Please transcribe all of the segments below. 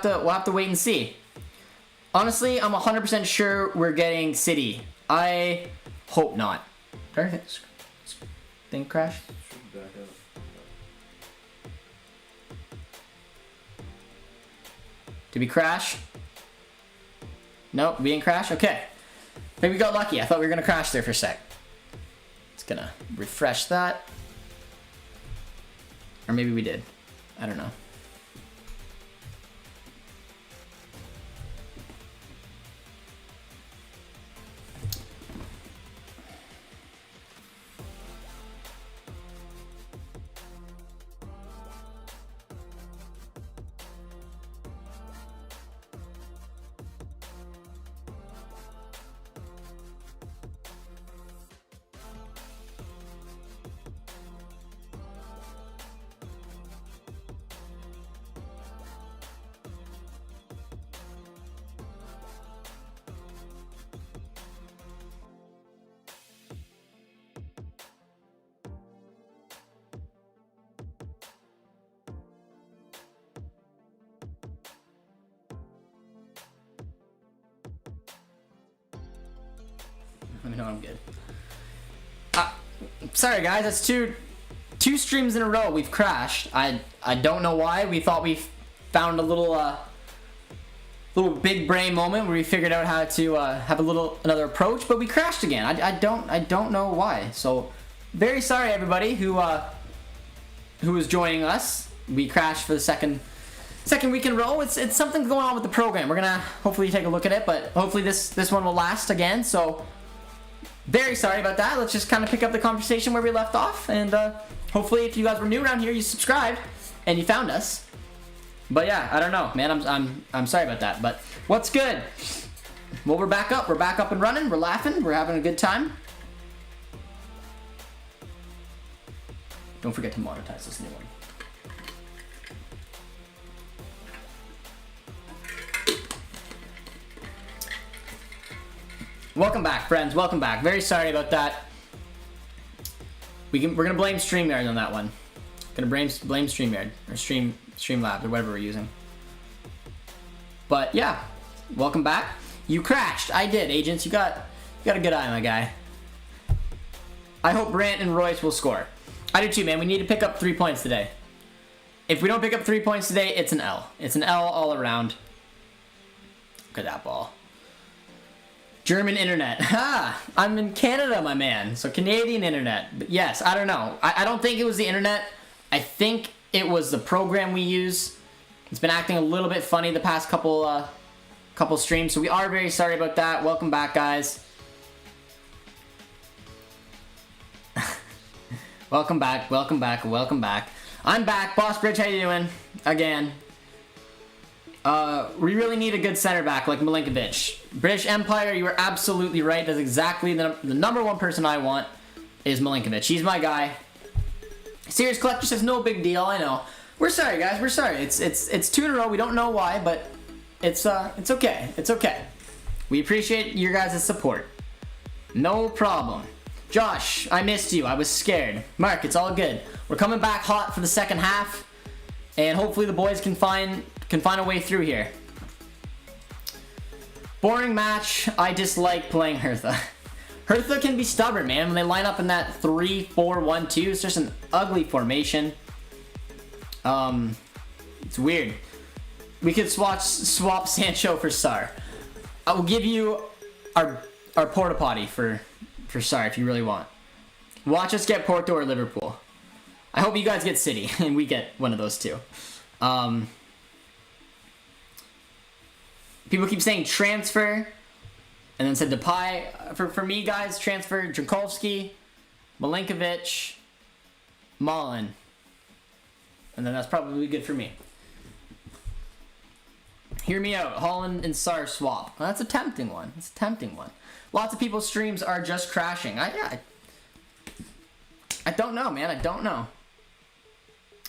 we'll have to wait and see. Honestly, I'm 100% sure we're getting City. I hope not. Did our thing crash? Did we crash? Nope, we didn't crash? Okay. Maybe we got lucky. I thought we were gonna crash there for a sec. It's gonna refresh that. Or maybe we did. I don't know. Let me know I'm good. Sorry guys, that's two streams in a row we've crashed. I don't know why. We thought we found a little big brain moment where we figured out how to have another approach, but we crashed again. I don't know why. So very sorry everybody who was joining us. We crashed for the second week in a row. It's something going on with the program. We're gonna hopefully take a look at it, but hopefully this one will last again. So very sorry about that. Let's just kind of pick up the conversation where we left off, and hopefully if you guys were new around here, you subscribed and you found us. But yeah, I don't know, man. I'm sorry about that. But what's good? Well, we're back up. We're back up and running. We're laughing. We're having a good time. Don't forget to monetize this new one. Welcome back, friends. Welcome back. Very sorry about that. We're gonna blame StreamYard on that one. Gonna blame StreamYard or Streamlabs or whatever we're using. But yeah, welcome back. You crashed. I did, agents. You got a good eye, my guy. I hope Brant and Royce will score. I do too, man. We need to pick up 3 points today. If we don't pick up 3 points today, it's an L. It's an L all around. Look at that ball. German internet. Ha! I'm in Canada, my man. So Canadian internet. But yes, I don't know. I don't think it was the internet. I think it was the program we use. It's been acting a little bit funny the past couple streams. So we are very sorry about that. Welcome back, guys. Welcome back. Welcome back. Welcome back. I'm back. Boss Bridge, how you doing? Again. We really need a good center back like Milinkovic. British Empire, you were absolutely right. That's exactly the number one person I want is Milinkovic. He's my guy. Serious Collector says no big deal. I know. We're sorry, guys. We're sorry. It's 2 in a row. We don't know why, but it's okay. It's okay. We appreciate your guys' support. No problem. Josh, I missed you. I was scared. Mark, it's all good. We're coming back hot for the second half, and hopefully the boys can find a way through here. Boring match. I dislike playing Hertha. Hertha can be stubborn, man. When they line up in that 3-4-1-2, it's just an ugly formation. It's weird. We could swap Sancho for Sar. I will give you our porta potty for Sar if you really want. Watch us get Porto or Liverpool. I hope you guys get City and we get one of those two. People keep saying transfer, and then said Depay. For me, guys, transfer Jankovski, Milinkovic, Mullen. And then that's probably good for me. Hear me out. Holland and Sar swap. Well, that's a tempting one. It's a tempting one. Lots of people's streams are just crashing. I don't know, man. I don't know.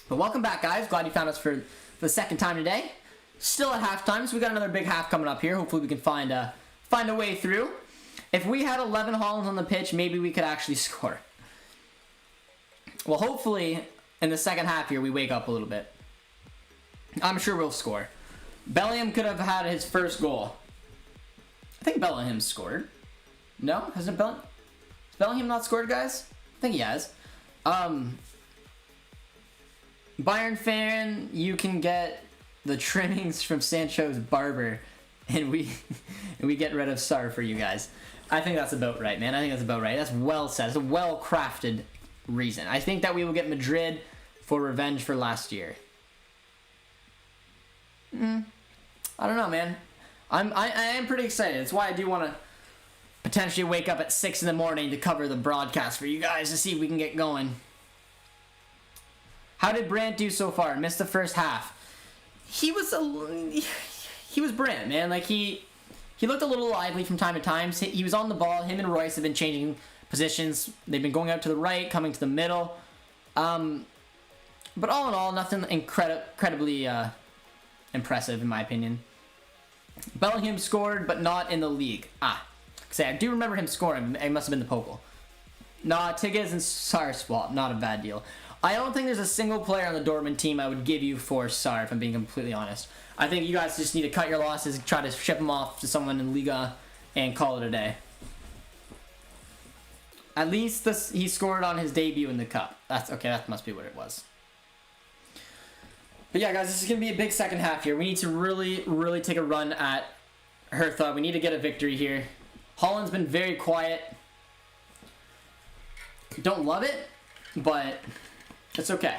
But welcome back, guys. Glad you found us for the second time today. Still at halftime, so we got another big half coming up here. Hopefully we can find a way through. If we had 11 Hollands on the pitch, maybe we could actually score. Well, hopefully in the second half here we wake up a little bit. I'm sure we'll score. Bellingham could have had his first goal. I think Bellingham scored. No? Hasn't Bellingham not scored, guys? I think he has. Bayern fan, you can get the trimmings from Sancho's barber, and we get rid of Sarr for you guys. I think that's about right, man. I think that's about right. That's well said. It's a well-crafted reason. I think that we will get Madrid for revenge for last year. I don't know, man. I am pretty excited. That's why I do want to potentially wake up at 6 in the morning to cover the broadcast for you guys to see if we can get going. How did Brandt do so far? Missed the first half. He was Brandt, man. Like he looked a little lively from time to time. He was on the ball. Him and Royce have been changing positions. They've been going out to the right, coming to the middle. But all in all, nothing incredibly impressive in my opinion. Bellingham scored, but not in the league. Say I do remember him scoring. It must have been the Pokal. Nah, Tigges and Sarr swap. Not a bad deal. I don't think there's a single player on the Dortmund team I would give you for Sarr, if I'm being completely honest. I think you guys just need to cut your losses, try to ship him off to someone in Liga, and call it a day. At least he scored on his debut in the Cup. That's okay, that must be what it was. But yeah, guys, this is going to be a big second half here. We need to really, really take a run at Hertha. We need to get a victory here. Holland's been very quiet. Don't love it, but it's okay.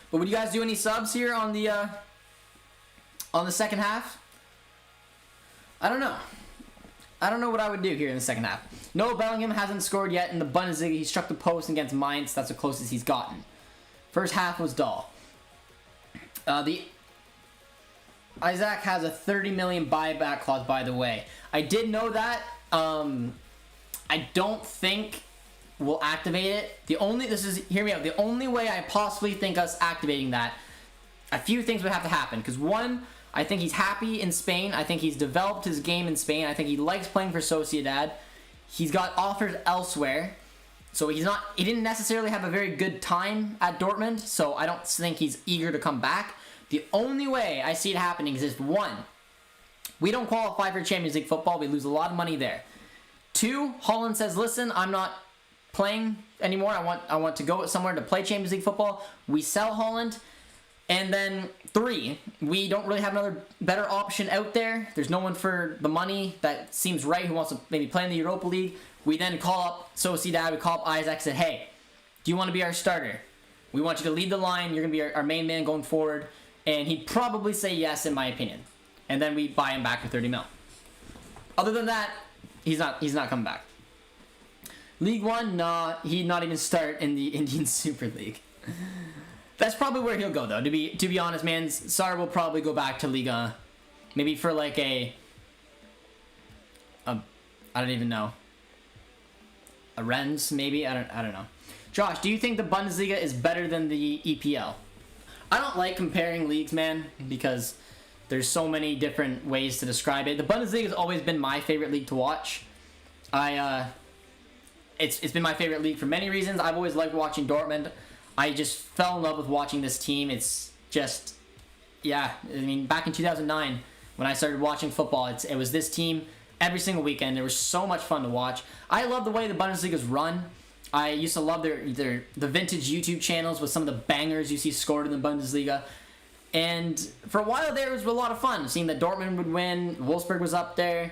But would you guys do any subs here on the second half? I don't know. I don't know what I would do here in the second half. No, Bellingham hasn't scored yet in the Bundesliga. He struck the post against Mainz. That's the closest he's gotten. First half was dull. Isaac has a 30 million buyback clause, by the way. I did know that. I don't think we'll activate it. Hear me out. The only way I possibly think us activating that, a few things would have to happen. Because one, I think he's happy in Spain. I think he's developed his game in Spain. I think he likes playing for Sociedad. He's got offers elsewhere. So he didn't necessarily have a very good time at Dortmund. So I don't think he's eager to come back. The only way I see it happening is this: one, we don't qualify for Champions League football. We lose a lot of money there. Two, Holland says, listen, I'm not playing anymore. I want to go somewhere to play Champions League football. We sell Holland. And then three, we don't really have another better option out there. There's no one for the money that seems right who wants to maybe play in the Europa League. We then call up Sociedad, we call up Isaac, and said, hey, do you want to be our starter? We want you to lead the line. You're going to be our main man going forward. And he'd probably say yes, in my opinion. And then we buy him back for 30 mil. Other than that, he's not coming back. League One, nah, he'd not even start in the Indian Super League. That's probably where he'll go, though. To be honest, man, Sarr will probably go back to Liga, maybe for like I don't even know, a Rennes, maybe. I don't know. Josh, do you think the Bundesliga is better than the EPL? I don't like comparing leagues, man, because there's so many different ways to describe it. The Bundesliga has always been my favorite league to watch. It's been my favorite league for many reasons. I've always liked watching Dortmund. I just fell in love with watching this team. It's just, yeah. I mean, back in 2009, when I started watching football, it was this team every single weekend. It was so much fun to watch. I love the way the Bundesliga's run. I used to love the vintage YouTube channels with some of the bangers you see scored in the Bundesliga. And for a while there, it was a lot of fun, seeing that Dortmund would win, Wolfsburg was up there.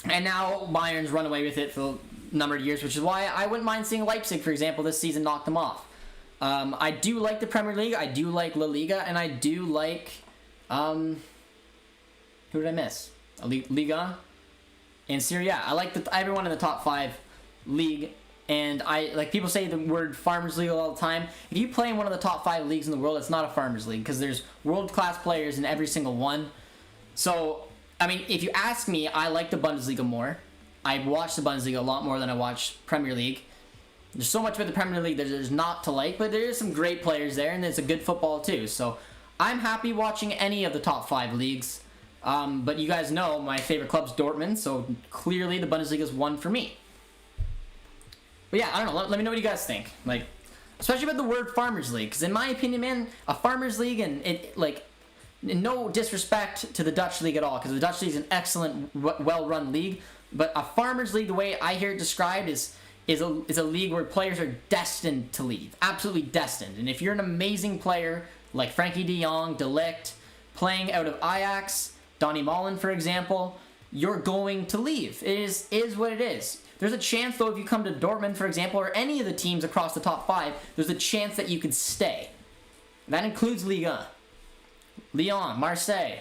And now Bayern's run away with it for a number of years, which is why I wouldn't mind seeing Leipzig, for example, this season knock them off. I do like the Premier League, I do like La Liga, and I do like, who did I miss? Liga and Serie A. I like everyone in the top 5 league, and like people say the word Farmers League all the time. If you play in one of the top 5 leagues in the world, it's not a Farmers League, because there's world-class players in every single one. So, I mean, if you ask me, I like the Bundesliga more. I watch the Bundesliga a lot more than I watch Premier League. There's so much about the Premier League that there's not to like, but there is some great players there, and there's a good football too. So I'm happy watching any of the top 5 leagues. But you guys know my favorite club's Dortmund, so clearly the Bundesliga is one for me. But yeah, I don't know. Let me know what you guys think. Like, especially about the word Farmers League, because in my opinion, man, a Farmers League, and it, like, no disrespect to the Dutch League at all, because the Dutch League is an excellent, well-run league, but a Farmers League, the way I hear it described, is a league where players are destined to leave. Absolutely destined. And if you're an amazing player, like Frankie de Jong, De Ligt, playing out of Ajax, Donny Malen, for example, you're going to leave. It is what it is. There's a chance, though, if you come to Dortmund, for example, or any of the teams across the top 5, there's a chance that you could stay. That includes Liga, Lyon, Marseille,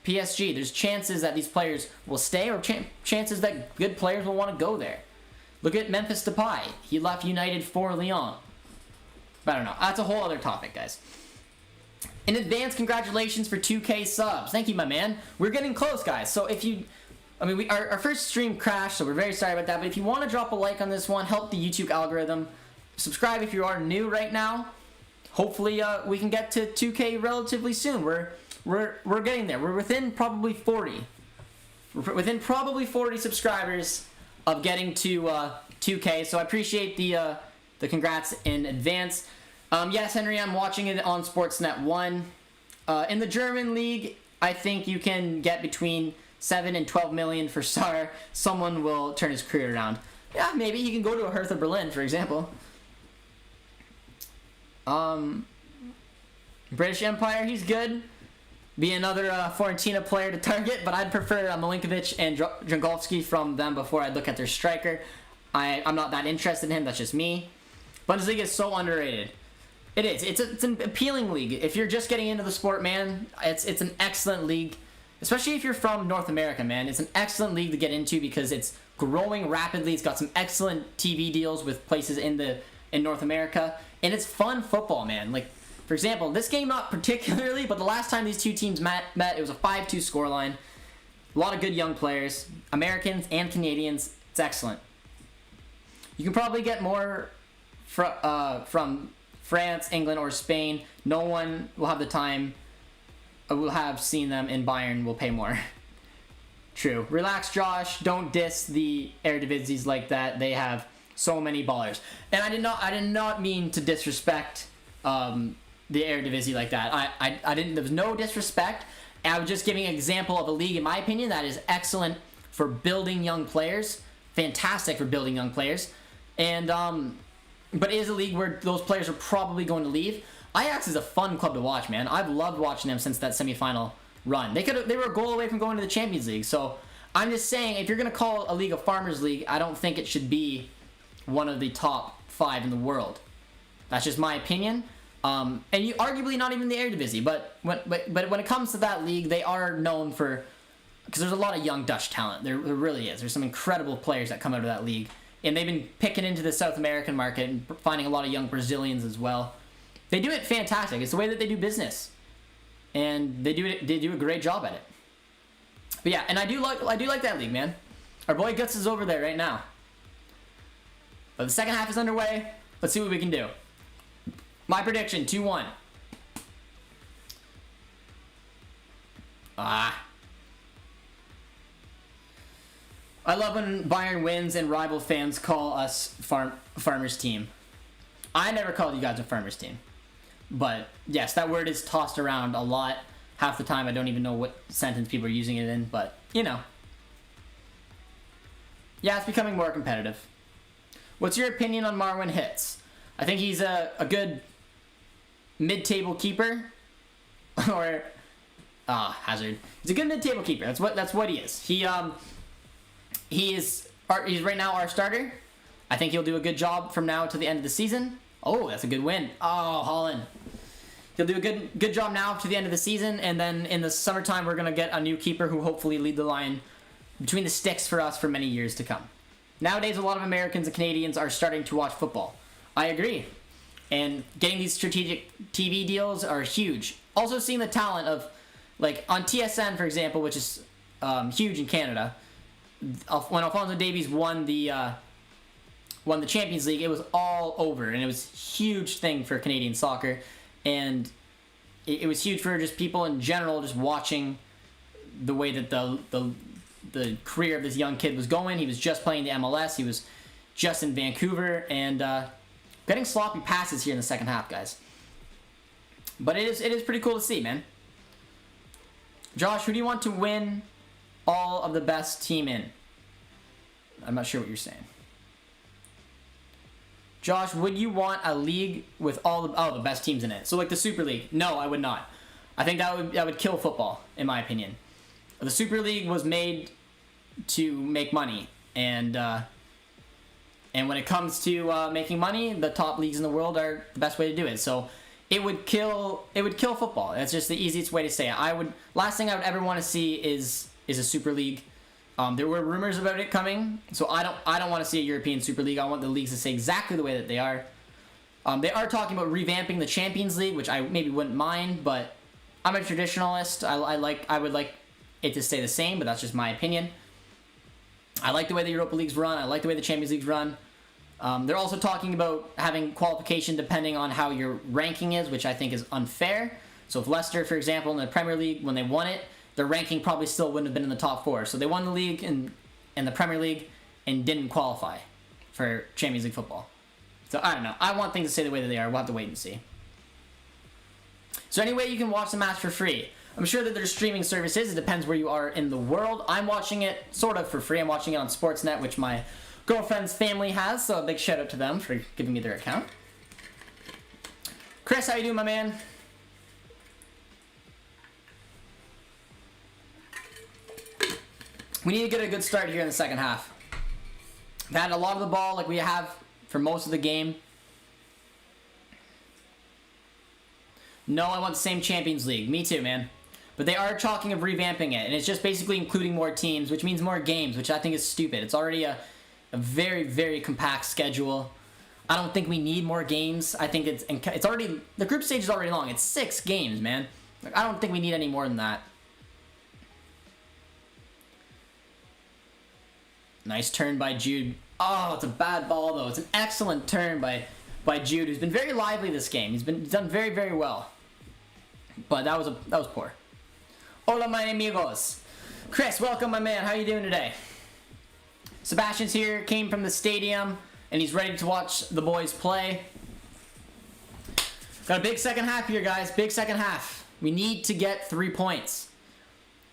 PSG. There's chances that these players will stay, or chances that good players will want to go there. Look at Memphis Depay. He left United for Lyon. But I don't know. That's a whole other topic, guys. In advance, congratulations for 2K subs. Thank you, my man. We're getting close, guys. So if you... I mean, our first stream crashed, so we're very sorry about that. But if you want to drop a like on this one, help the YouTube algorithm. Subscribe if you are new right now. Hopefully, we can get to 2K relatively soon. We're getting there. We're within probably 40. We're within probably 40 subscribers of getting to 2K. So I appreciate the congrats in advance. Yes, Henry, I'm watching it on Sportsnet 1. In the German league, I think you can get between 7 and 12 million for Sar. Someone will turn his career around. Yeah, maybe he can go to a Hertha Berlin, for example. British Empire, he's good. Be another Fiorentina player to target, but I'd prefer Milinkovic and Dragowski from them before I'd look at their striker. I'm not that interested in him, that's just me. Bundesliga is so underrated. It is. It's an appealing league. If you're just getting into the sport, man, it's an excellent league. Especially if you're from North America, man. It's an excellent league to get into because it's growing rapidly. It's got some excellent TV deals with places in North America. And it's fun football, man. Like, for example, this game not particularly, but the last time these two teams met it was a 5-2 scoreline. A lot of good young players. Americans and Canadians. It's excellent. You can probably get more from France, England, or Spain. No one will have the time. Will have seen them in Bayern will pay more. True. Relax, Josh. Don't diss the Eredivisie like that. They have so many ballers. And I did not mean to disrespect the Eredivisie like that. I didn't. There was no disrespect. I was just giving an example of a league, in my opinion, that is excellent for building young players. Fantastic for building young players. And but it is a league where those players are probably going to leave. Ajax is a fun club to watch, man. I've loved watching them since that semifinal run. They were a goal away from going to the Champions League. So I'm just saying, if you're going to call a league a Farmers League, I don't think it should be one of the top 5 in the world. That's just my opinion. And you arguably not even the Eredivisie. But when it comes to that league, they are known for, because there's a lot of young Dutch talent. There really is. There's some incredible players that come out of that league. And they've been picking into the South American market and finding a lot of young Brazilians as well. They do it fantastic. It's the way that they do business, and they do a great job at it. But yeah, and I do like that league, man. Our boy Guts is over there right now. But the second half is underway. Let's see what we can do. My prediction: 2-1. I love when Bayern wins and rival fans call us farmers team. I never called you guys a farmers team. But yes, that word is tossed around a lot. Half the time I don't even know what sentence people are using it in, but you know. Yeah, it's becoming more competitive. What's your opinion on Marwin Hitz? I think he's a good mid-table keeper. Or Hazard. He's a good mid-table keeper. That's what he is. He's right now our starter. I think he'll do a good job from now to the end of the season. Oh, that's a good win. Oh, Holland. He'll do a good job now to the end of the season, and then in the summertime we're going to get a new keeper who hopefully lead the line between the sticks for us for many years to come. Nowadays, a lot of Americans and Canadians are starting to watch football. I agree. And getting these strategic TV deals are huge. Also seeing the talent of, like, on TSN, for example, which is huge in Canada, when Alphonso Davies won the Champions League, it was all over, and it was a huge thing for Canadian soccer, and it was huge for just people in general, just watching the way that the career of this young kid was going. He was just playing the MLS. He was just in Vancouver, and getting sloppy passes here in the second half, guys. But it is pretty cool to see, man. Josh, who do you want to win all of the best team in? I'm not sure what you're saying. Josh, would you want a league with all the best teams in it? So like the Super League? No, I would not. I think that would kill football, in my opinion. The Super League was made to make money, and when it comes to making money, the top leagues in the world are the best way to do it. So it would kill football. That's just the easiest way to say it. Last thing I would ever want to see is a Super League. There were rumors about it coming, so I don't want to see a European Super League. I want the leagues to stay exactly the way that they are. They are talking about revamping the Champions League, which I maybe wouldn't mind, but I'm a traditionalist. I would like it to stay the same, but that's just my opinion. I like the way the Europa Leagues run. I like the way the Champions Leagues run. They're also talking about having qualification depending on how your ranking is, which I think is unfair. So if Leicester, for example, in the Premier League, when they won it, their ranking probably still wouldn't have been in the top 4. So they won the league in the Premier League and didn't qualify for Champions League football. So I don't know. I want things to stay the way that they are. We'll have to wait and see. So anyway, you can watch the match for free. I'm sure that there's streaming services. It depends where you are in the world. I'm watching it sort of for free. I'm watching it on Sportsnet, which my girlfriend's family has. So a big shout out to them for giving me their account. Chris, how you doing, my man? We need to get a good start here in the second half. We've had a lot of the ball like we have for most of the game. No, I want the same Champions League. Me too, man. But they are talking of revamping it, and it's just basically including more teams, which means more games, which I think is stupid. It's already a very, very compact schedule. I don't think we need more games. I think it's already, the group stage is already long. It's 6 games, man. Like, I don't think we need any more than that. Nice turn by Jude. Oh, it's a bad ball, though. It's an excellent turn by Jude, who's been very lively this game. He's done very, very well. But that was poor. Hola, my amigos. Chris, welcome, my man. How you doing today? Sebastian's here, came from the stadium, and he's ready to watch the boys play. Got a big second half here, guys. Big second half. We need to get 3 points.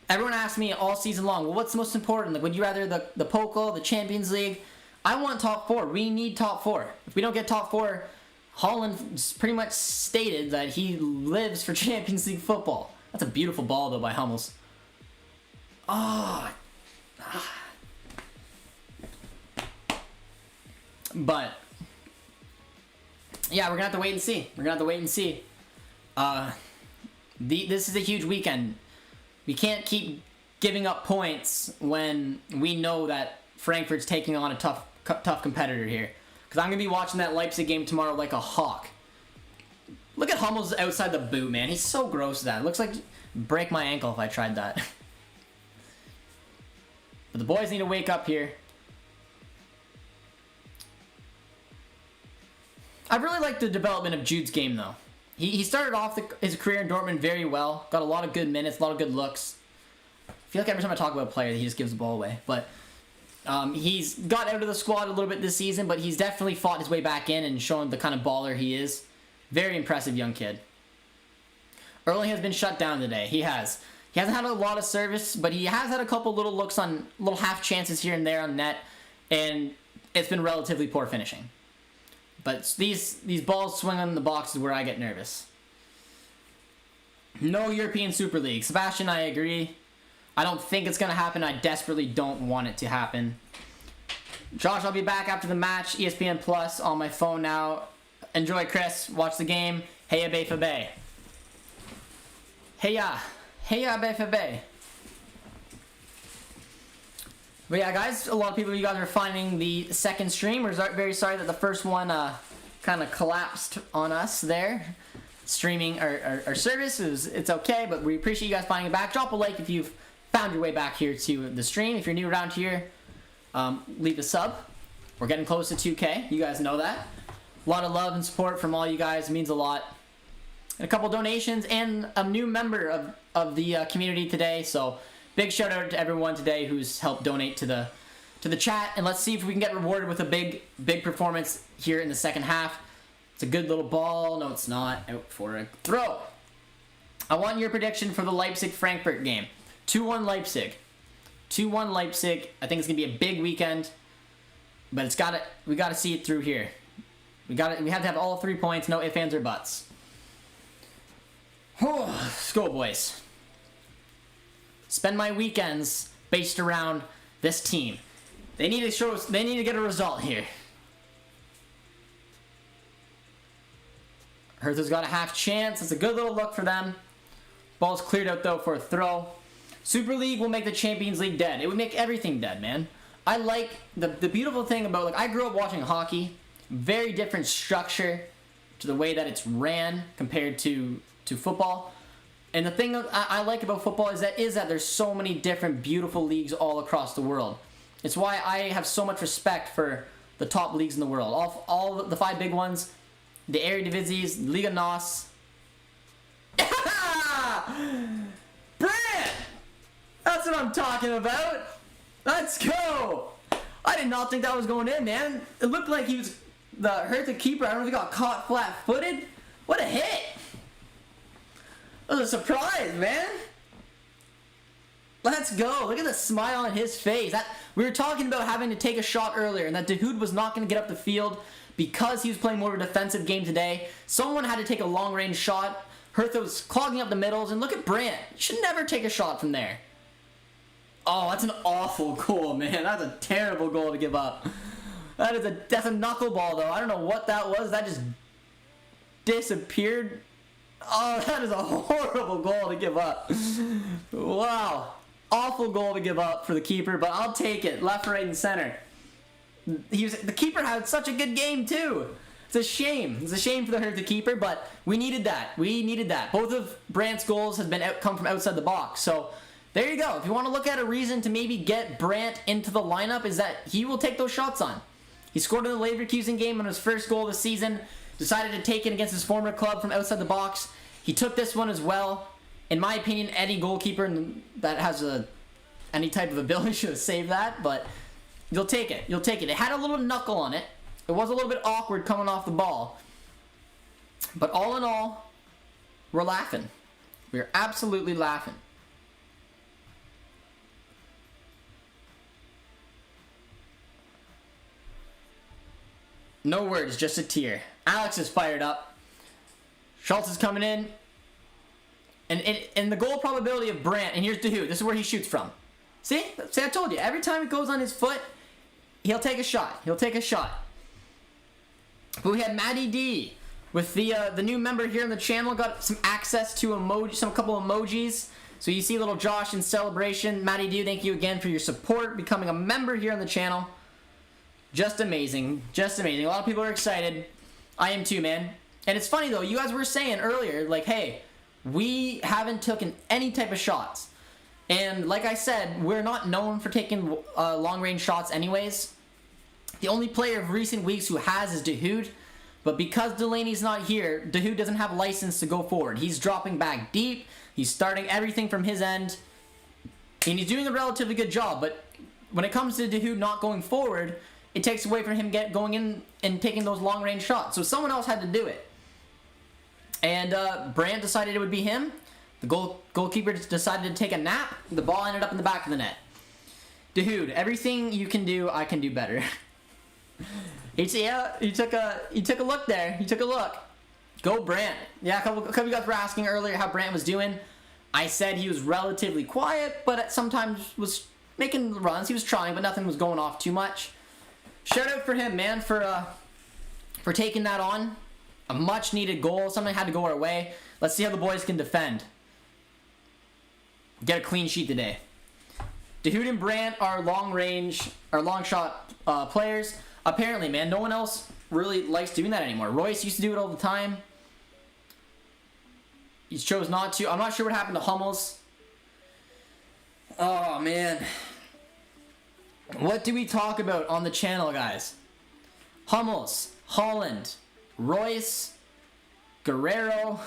Everyone asks me all season long, well, what's the most important? Like, would you rather the Pokal, the Champions League? I want top 4. We need top 4. If we don't get top 4, Holland pretty much stated that he lives for Champions League football. That's a beautiful ball, though, by Hummels. Oh. But, yeah, we're going to have to wait and see. This is a huge weekend. We can't keep giving up points when we know that Frankfurt's taking on a tough competitor here. Because I'm going to be watching that Leipzig game tomorrow like a hawk. Look at Hummels outside the boot, man. He's so gross at that. It looks like break my ankle if I tried that. But the boys need to wake up here. I really like the development of Jude's game, though. He started off his career in Dortmund very well. Got a lot of good minutes, a lot of good looks. I feel like every time I talk about a player, he just gives the ball away. But he's got out of the squad a little bit this season, but he's definitely fought his way back in and shown the kind of baller he is. Very impressive young kid. Erling has been shut down today. He has. He hasn't had a lot of service, but he has had a couple little looks on little half chances here and there on net, and it's been relatively poor finishing. But these balls swinging in the box is where I get nervous. No European Super League. Sebastian, I agree. I don't think it's going to happen. I desperately don't want it to happen. Josh, I'll be back after the match. ESPN Plus on my phone now. Enjoy, Chris. Watch the game. Heya dfb. Heya dfb. But yeah, guys, a lot of people, you guys are finding the second stream. We're very sorry that the first one kind of collapsed on us there. Streaming our service, it's okay, but we appreciate you guys finding it back. Drop a like if you've found your way back here to the stream. If you're new around here, leave a sub. We're getting close to 2K. You guys know that. A lot of love and support from all you guys. It means a lot. And a couple donations and a new member of the community today, so big shout out to everyone today who's helped donate to to the chat, and let's see if we can get rewarded with a big performance here in the second half. It's a good little ball. No, it's not. Out for a throw. I want your prediction for the Leipzig-Frankfurt game. 2-1 Leipzig. 2-1 Leipzig. I think it's going to be a big weekend, but we got to see it through here. We have to have all 3 points, no ifs, ands, or buts. Let's go, boys. Spend my weekends based around this team. They need to get a result here. Hertha's got a half chance. It's a good little look for them. Ball's cleared out though for a throw. Super League will make the Champions League dead. It would make everything dead, man. I like the beautiful thing about, like, I grew up watching hockey. Very different structure to the way that it's ran compared to football. And the thing I like about football is that there's so many different beautiful leagues all across the world. It's why I have so much respect for the top leagues in the world. All the 5 big ones, the Eredivisie, Liga NOS. Brand! That's what I'm talking about. Let's go. I did not think that was going in, man. It looked like he was the Hertha keeper. I don't know if he got caught flat-footed. What a hit. That was a surprise, man. Let's go. Look at the smile on his face. We were talking about having to take a shot earlier, and that Dahoud was not going to get up the field because he was playing more of a defensive game today. Someone had to take a long-range shot. Hertha was clogging up the middles, and look at Brandt. You should never take a shot from there. Oh, that's an awful goal, man. That's a terrible goal to give up. That's a knuckleball, though. I don't know what that was. That just disappeared. Oh, that is a horrible goal to give up. Wow. Awful goal to give up for the keeper, but I'll take it. Left, right, and center. The keeper had such a good game, too. It's a shame. It's a shame for the Hertha keeper, but we needed that. We needed that. Both of Brandt's goals have come from outside the box. So there you go. If you want to look at a reason to maybe get Brandt into the lineup, is that he will take those shots on. He scored in the Leverkusen game on his first goal of the season. Decided to take it against his former club from outside the box. He took this one as well. In my opinion, any goalkeeper that has any type of ability should save that, but you'll take it. You'll take it. It had a little knuckle on it. It was a little bit awkward coming off the ball. But all in all, we're laughing. We're absolutely laughing. No words, just a tear. Alex is fired up. Schultz is coming in. And the goal probability of Brandt, and here's Dahoud. This is where he shoots from. See, I told you. Every time it goes on his foot, he'll take a shot. He'll take a shot. But we had Matty D with the new member here on the channel. Got some access to a couple emojis. So you see little Josh in celebration. Matty D, thank you again for your support, becoming a member here on the channel. Just amazing. Just amazing. A lot of people are excited. I am too, man. And it's funny, though. You guys were saying earlier, like, hey, we haven't taken any type of shots. And like I said, we're not known for taking long-range shots anyways. The only player of recent weeks who has is Dahoud. But because Delaney's not here, Dahoud doesn't have a license to go forward. He's dropping back deep. He's starting everything from his end. And he's doing a relatively good job. But when it comes to Dahoud not going forward, it takes away from him going in and taking those long-range shots. So someone else had to do it. And Brandt decided it would be him. The goalkeeper decided to take a nap. The ball ended up in the back of the net. Dahoud, everything you can do, I can do better. He took a look there. He took a look. Go Brandt. Yeah, a couple of you guys were asking earlier how Brandt was doing. I said he was relatively quiet, but sometimes was making runs. He was trying, but nothing was going off too much. Shout out for him, man, for taking that on. A much needed goal. Something had to go our way. Let's see how the boys can defend. Get a clean sheet today. Dahoud and Brandt are long shot players. Apparently, man, no one else really likes doing that anymore. Royce used to do it all the time. He chose not to. I'm not sure what happened to Hummels. Oh, man. What do we talk about on the channel, guys? Hummels, Holland, Royce, Guerrero.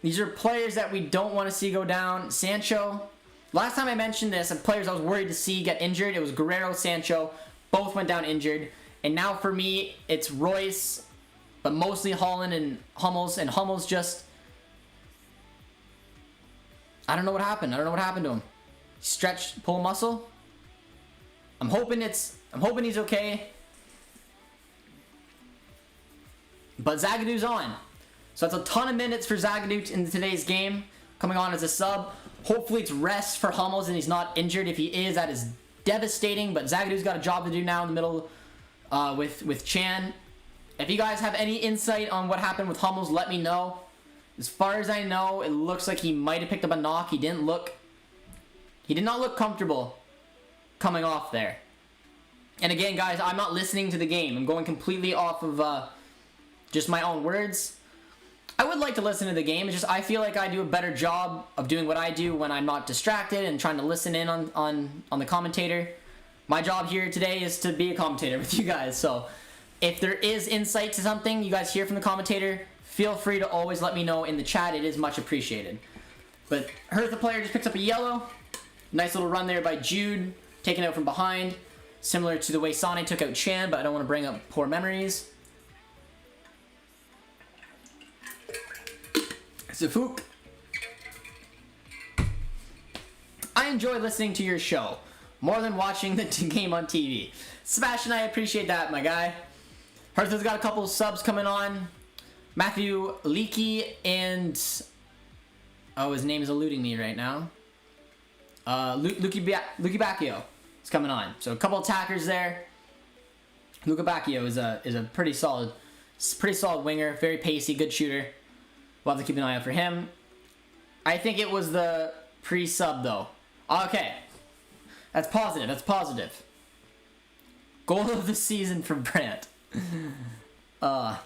These are players that we don't want to see go down. Sancho. Last time I mentioned this, and players I was worried to see get injured, it was Guerrero, Sancho. Both went down injured. And now for me, it's Royce, but mostly Haaland and Hummels. And Hummels just... I don't know what happened. I don't know what happened to him. Stretched, pull a muscle. I'm hoping he's okay. But Zagadu's on. So that's a ton of minutes for Zagadou in today's game. Coming on as a sub. Hopefully it's rest for Hummels and he's not injured. If he is, that is devastating. But Zagadu's got a job to do now in the middle with Chan. If you guys have any insight on what happened with Hummels, let me know. As far as I know, it looks like he might have picked up a knock. He did not look comfortable coming off there. And again, guys, I'm not listening to the game. I'm going completely off of just my own words. I would like to listen to the game. It's just I feel like I do a better job of doing what I do when I'm not distracted and trying to listen in on the commentator. My job here today is to be a commentator with you guys. So if there is insight to something you guys hear from the commentator, feel free to always let me know in the chat. It is much appreciated. But Hertha player just picks up a yellow. Nice little run there by Jude, taken out from behind. Similar to the way Sane took out Chan, but I don't want to bring up poor memories. Zafuk. I enjoy listening to your show more than watching the game on TV. Sebastian, I appreciate that, my guy. Hertha's got a couple of subs coming on. Matthew Leakey and... oh, his name is eluding me right now. Luki Bacchio is coming on. So a couple attackers there. Luka Bacchio is a pretty solid winger, very pacey, good shooter. We'll have to keep an eye out for him. I think it was the pre-sub though. Okay, that's positive. That's positive. Goal of the season from Brandt. I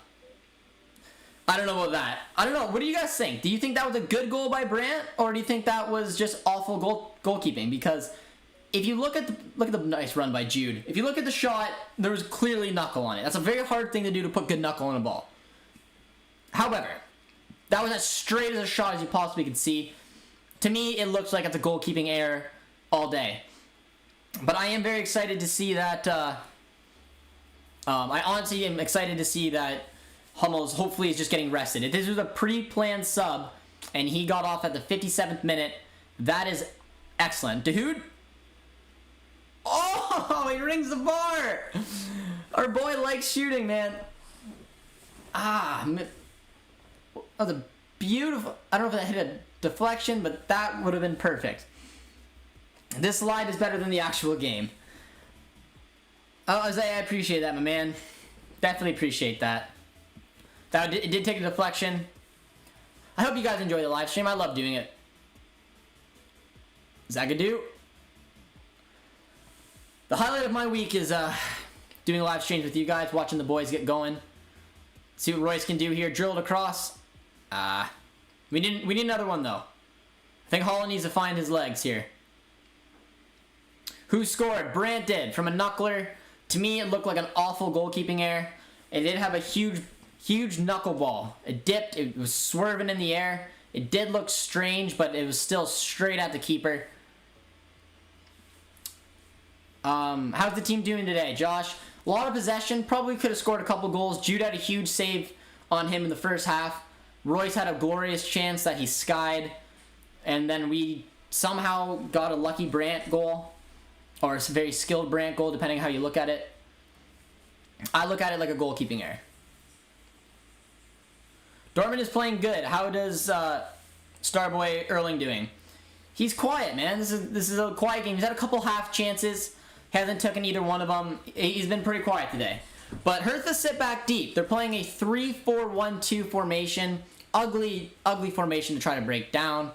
don't know about that. I don't know. What do you guys think? Do you think that was a good goal by Brandt, or do you think that was just awful goalkeeping? Because if you look at the nice run by Jude, if you look at the shot, there was clearly knuckle on it. That's a very hard thing to do, to put good knuckle on a ball. However, that was as straight as a shot as you possibly could see. To me, it looks like it's a goalkeeping error all day. But I am very excited to see that. I honestly am excited to see that Hummels hopefully is just getting rested. If this was a pre-planned sub and he got off at the 57th minute, that is excellent. Dahoud? Oh, he rings the bar. Our boy likes shooting, man. That was a beautiful... I don't know if that hit a deflection, but that would have been perfect. This slide is better than the actual game. Oh, Isaiah, I appreciate that, my man. Definitely appreciate that. It did take a deflection. I hope you guys enjoy the live stream. I love doing it. Zagadou. The highlight of my week is doing live streams with you guys, watching the boys get going. See what Royce can do here. Drilled across. We need another one though. I think Haaland needs to find his legs here. Who scored? Brandt did from a knuckler. To me, it looked like an awful goalkeeping error. It did have a huge knuckleball. It dipped. It was swerving in the air. It did look strange, but it was still straight at the keeper. How's the team doing today, Josh? A lot of possession. Probably could have scored a couple goals. Jude had a huge save on him in the first half. Royce had a glorious chance that he skied. And then we somehow got a lucky Brandt goal. Or a very skilled Brandt goal, depending how you look at it. I look at it like a goalkeeping error. Dortmund is playing good. How does Starboy Erling doing? He's quiet, man. This is a quiet game. He's had a couple half chances. Hasn't taken either one of them. He's been pretty quiet today. But Hertha sit back deep. They're playing a 3-4-1-2 formation. Ugly formation to try to break down.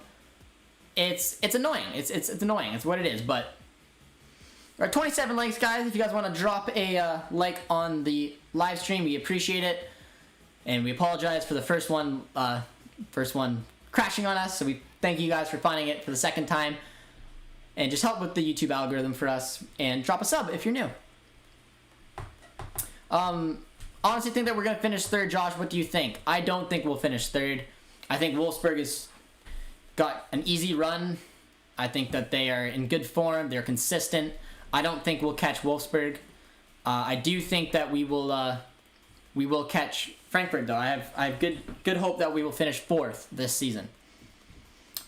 It's annoying. It's annoying. It's what it is. But there are 27 likes, guys. If you guys want to drop a like on the live stream, we appreciate it. And we apologize for the first one crashing on us. So we thank you guys for finding it for the second time. And just help with the YouTube algorithm for us. And drop a sub if you're new. Honestly think that we're going to finish third, Josh. What do you think? I don't think we'll finish third. I think Wolfsburg has got an easy run. I think that they are in good form. They're consistent. I don't think we'll catch Wolfsburg. I do think that we will catch Frankfurt, though. I have good hope that we will finish 4th this season.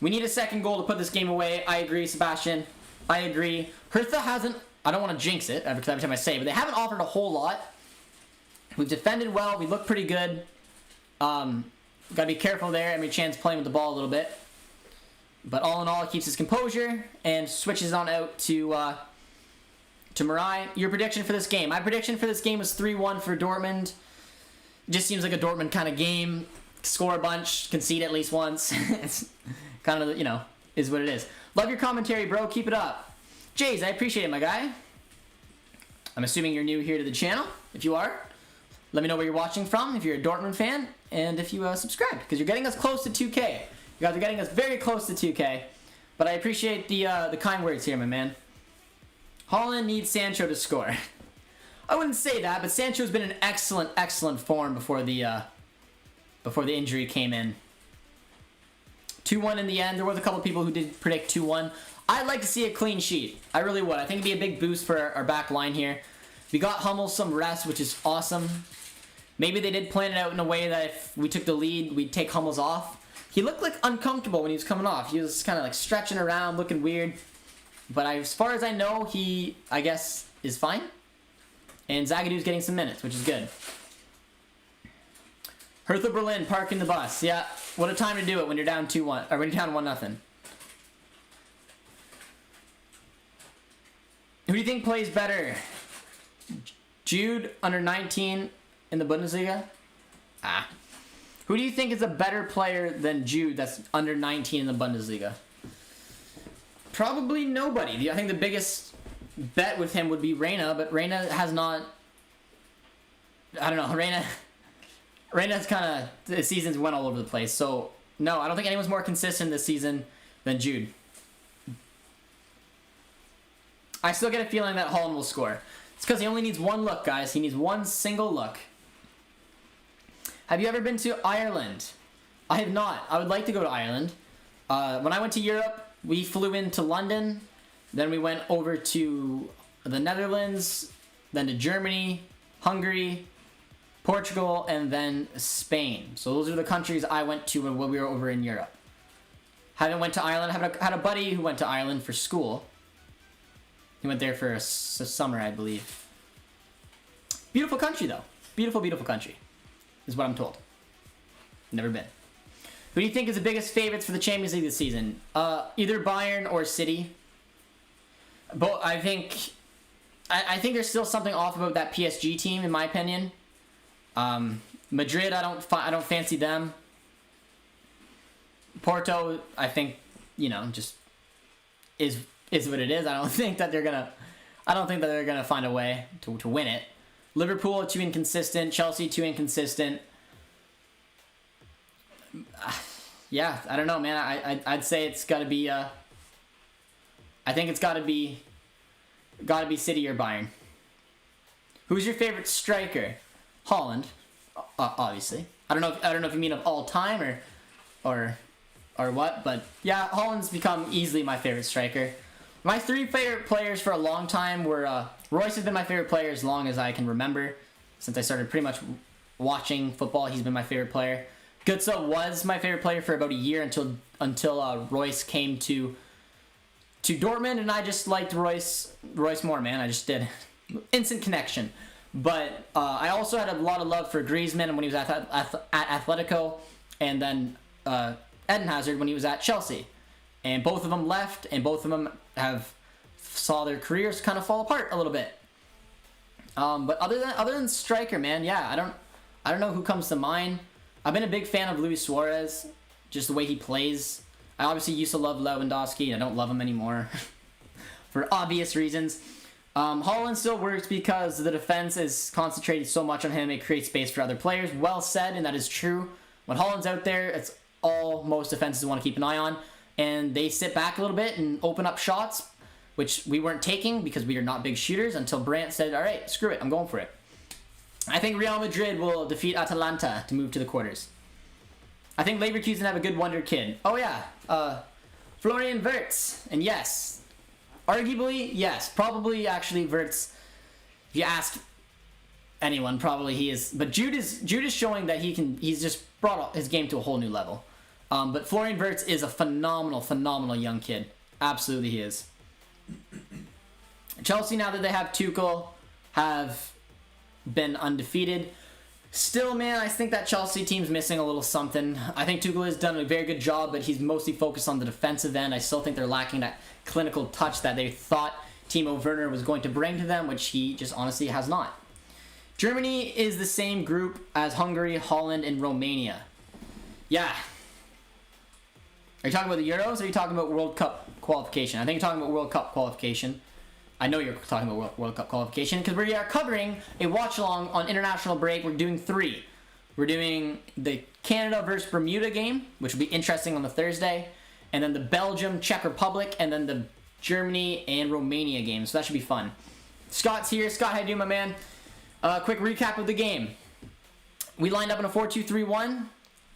We need a second goal to put this game away. I agree, Sebastian. I agree. Hertha hasn't... I don't want to jinx it, because every time I say it, but they haven't offered a whole lot. We've defended well. We look pretty good. Got to be careful there. Emre Can's playing with the ball a little bit. But all in all, keeps his composure and switches on out to Marai. Your prediction for this game? My prediction for this game was 3-1 for Dortmund. Just seems like a Dortmund kind of game. Score a bunch, concede at least once. It's kind of, is what it is. Love your commentary, bro. Keep it up. Jays, I appreciate it, my guy. I'm assuming you're new here to the channel. If you are, let me know where you're watching from, if you're a Dortmund fan, and if you subscribe, because you're getting us close to 2K. You guys are getting us very close to 2K. But I appreciate the kind words here, my man. Haaland needs Sancho to score. I wouldn't say that, but Sancho's been in excellent form before the injury came in. 2-1 in the end. There was a couple people who did predict 2-1. I'd like to see a clean sheet. I really would. I think it'd be a big boost for our back line here. We got Hummel some rest, which is awesome. Maybe they did plan it out in a way that if we took the lead, we'd take Hummels off. He looked like uncomfortable when he was coming off. He was kind of like stretching around, looking weird. But as far as I know, he, I guess, is fine. And Zagadu's getting some minutes, which is good. Hertha Berlin parking the bus. Yeah, what a time to do it when you're down 2-1, or when you're down 1-0. Who do you think plays better? Jude, under 19 in the Bundesliga? Who do you think is a better player than Jude that's under 19 in the Bundesliga? Probably nobody. I think the biggest bet with him would be Reina, but Reina has not... I don't know. Reina's kind of... The seasons went all over the place. So, no, I don't think anyone's more consistent this season than Jude. I still get a feeling that Haaland will score. It's because he only needs one look, guys. He needs one single look. Have you ever been to Ireland? I have not. I would like to go to Ireland. When I went to Europe, we flew into London. Then we went over to the Netherlands. Then to Germany, Hungary, Portugal, and then Spain. So those are the countries I went to when we were over in Europe. Haven't went to Ireland. Had a buddy who went to Ireland for school. He went there for a summer, I believe. Beautiful country, though. Beautiful, beautiful country, is what I'm told. Never been. Who do you think is the biggest favorites for the Champions League this season? Either Bayern or City. But I think there's still something off about that PSG team, in my opinion. Madrid, I don't fancy them. Porto, I think, just is what it is. I don't think that they're gonna find a way to win it. Liverpool, too inconsistent. Chelsea, too inconsistent. Yeah, I don't know, man. I'd say it's gotta be. I think it's gotta be City or Bayern. Who's your favorite striker? Haaland, obviously. I don't know if you mean of all time or what, but yeah, Haaland's become easily my favorite striker. My 3 favorite players for a long time were... Royce has been my favorite player as long as I can remember. Since I started pretty much watching football, he's been my favorite player. Götze was my favorite player for about a year until Royce came to Dortmund, and I just liked Royce more, man. I just did. Instant connection. But I also had a lot of love for Griezmann when he was at Atletico, and then Eden Hazard when he was at Chelsea. And both of them left, and both of them saw their careers kind of fall apart a little bit. But other than striker, man, yeah, I don't know who comes to mind. I've been a big fan of Luis Suarez, just the way he plays. I obviously used to love Lewandowski, and I don't love him anymore for obvious reasons. Haaland still works because the defense is concentrated so much on him, it creates space for other players. Well said, and that is true. When Haaland's out there, it's all most defenses want to keep an eye on. And they sit back a little bit and open up shots, which we weren't taking because we are not big shooters until Brandt said, all right, screw it, I'm going for it. I think Real Madrid will defeat Atalanta to move to the quarters. I think Leverkusen have a good wonder kid. Oh, yeah. Florian Wirtz. And yes, arguably, yes, probably actually Wirtz, if you ask anyone, probably he is. But Jude is showing that he's just brought his game to a whole new level. But Florian Wirtz is a phenomenal young kid. Absolutely he is. Chelsea, now that they have Tuchel, have been undefeated. Still, man, I think that Chelsea team's missing a little something. I think Tuchel has done a very good job, but he's mostly focused on the defensive end. I still think they're lacking that clinical touch that they thought Timo Werner was going to bring to them, which he just honestly has not. Germany is the same group as Hungary, Holland, and Romania. Yeah. Are you talking about the Euros, or are you talking about World Cup qualification? I think you're talking about World Cup qualification. I know you're talking about World Cup qualification, because we are covering a watch-along on international break. We're doing 3. We're doing the Canada versus Bermuda game, which will be interesting on the Thursday, and then the Belgium-Czech Republic, and then the Germany and Romania game. So that should be fun. Scott's here. Scott, how you doing, my man? Quick recap of the game. We lined up in a 4-2-3-1.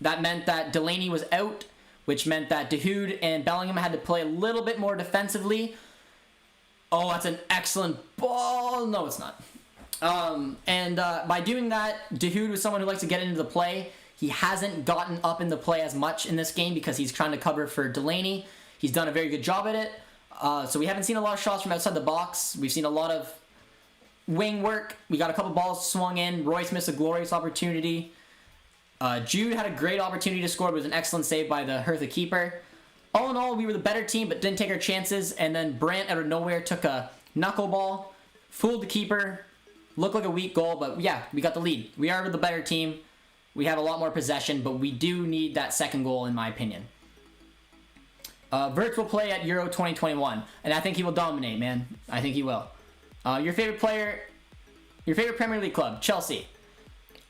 That meant that Delaney was out, which meant that Dahoud and Bellingham had to play a little bit more defensively. Oh, that's an excellent ball. No, it's not. By doing that, Dahoud was someone who likes to get into the play. He hasn't gotten up in the play as much in this game because he's trying to cover for Delaney. He's done a very good job at it. So we haven't seen a lot of shots from outside the box. We've seen a lot of wing work. We got a couple balls swung in. Royce missed a glorious opportunity. Jude had a great opportunity to score. It was an excellent save by the Hertha keeper. All in all, we were the better team, but didn't take our chances. And then Brandt, out of nowhere, took a knuckleball, fooled the keeper, looked like a weak goal. But yeah, we got the lead. We are the better team. We have a lot more possession, but we do need that second goal, in my opinion. Wirtz will play at Euro 2021, and I think he will dominate, man. I think he will. Your favorite player, your favorite Premier League club, Chelsea.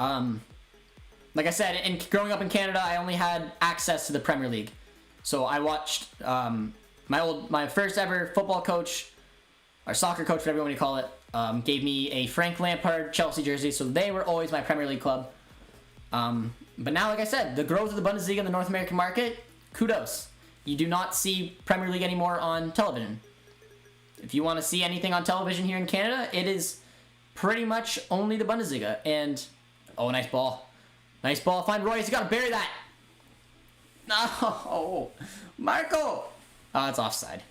Like I said, growing up in Canada, I only had access to the Premier League. So I watched my first ever football coach, or soccer coach, whatever you want to call it, gave me a Frank Lampard Chelsea jersey, so they were always my Premier League club. But now, like I said, the growth of the Bundesliga in the North American market, kudos. You do not see Premier League anymore on television. If you want to see anything on television here in Canada, it is pretty much only the Bundesliga. And, oh, nice ball. Nice ball. Find Royce. You got to bury that. No. Marco. Oh, it's offside.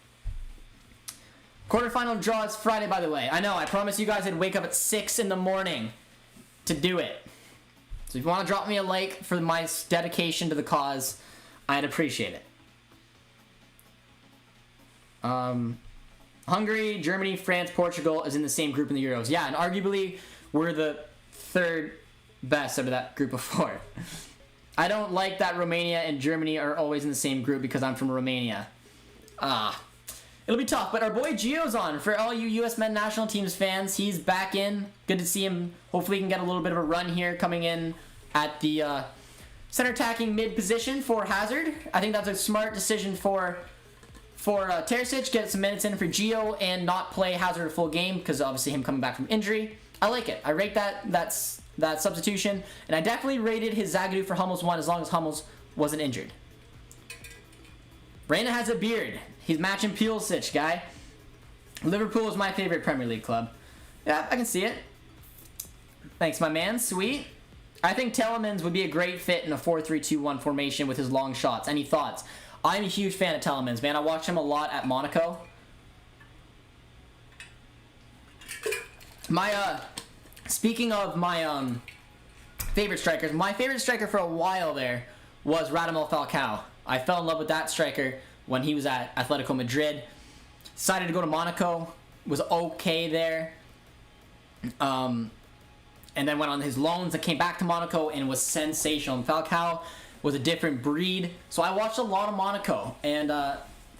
Quarterfinal draw is Friday, by the way. I know. I promised you guys I'd wake up at 6 in the morning to do it. So if you want to drop me a like for my dedication to the cause, I'd appreciate it. Hungary, Germany, France, Portugal is in the same group in the Euros. Yeah, and arguably we're the third best out of that group of 4. I don't like that Romania and Germany are always in the same group because I'm from Romania. It'll be tough, but our boy Gio's on. For all you U.S. men national teams fans, he's back in. Good to see him. Hopefully he can get a little bit of a run here coming in at the center attacking mid position for Hazard. I think that's a smart decision for Terzic. Get some minutes in for Gio and not play Hazard a full game because obviously him coming back from injury. I like it. I rate that substitution, and I definitely rated his Zagadou for Hummels 1 as long as Hummels wasn't injured. Reina has a beard. He's matching Pulisic, guy. Liverpool is my favorite Premier League club. Yeah, I can see it. Thanks, my man. Sweet. I think Telemans would be a great fit in a 4-3-2-1 formation with his long shots. Any thoughts? I'm a huge fan of Telemans, man. I watched him a lot at Monaco. Speaking of my favorite strikers, my favorite striker for a while there was Radamel Falcao. I fell in love with that striker when he was at Atletico Madrid. Decided to go to Monaco. Was okay there. And then went on his loans and came back to Monaco and was sensational. And Falcao was a different breed. So I watched a lot of Monaco. And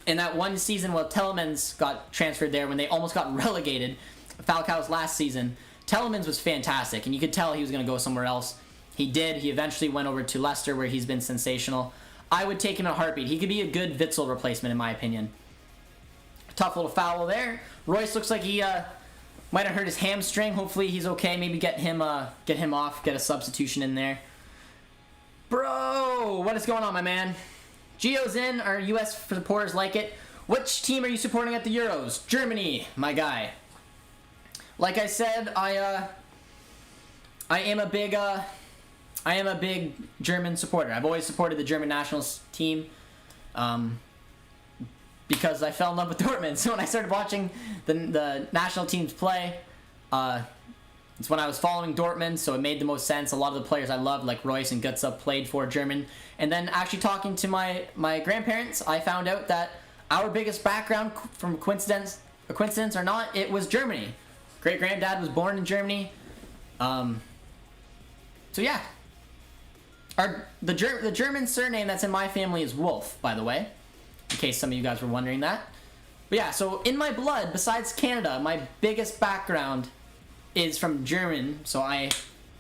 in that one season when Telemans got transferred there, when they almost got relegated, Falcao's last season, Telemans was fantastic. And you could tell he was going to go somewhere else. He did. He eventually went over to Leicester where he's been sensational. I would take him in a heartbeat. He could be a good Witsel replacement in my opinion. Tough little foul there. Royce looks like he might have hurt his hamstring. Hopefully he's okay. Maybe get him off. Get a substitution in there. Bro, what is going on, my man? Gio's in. Our U.S. supporters like it. Which team are you supporting at the Euros? Germany, my guy. Like I said, I am a big German supporter. I've always supported the German national team because I fell in love with Dortmund. So when I started watching the national teams play, it's when I was following Dortmund, so it made the most sense. A lot of the players I loved, like Royce and Götze, played for German. And then actually talking to my grandparents, I found out that our biggest background, from coincidence or not, it was Germany. Great-granddad was born in Germany. So yeah. The German surname that's in my family is Wolf, by the way, in case some of you guys were wondering that. But yeah, so in my blood, besides Canada, my biggest background is from German, so I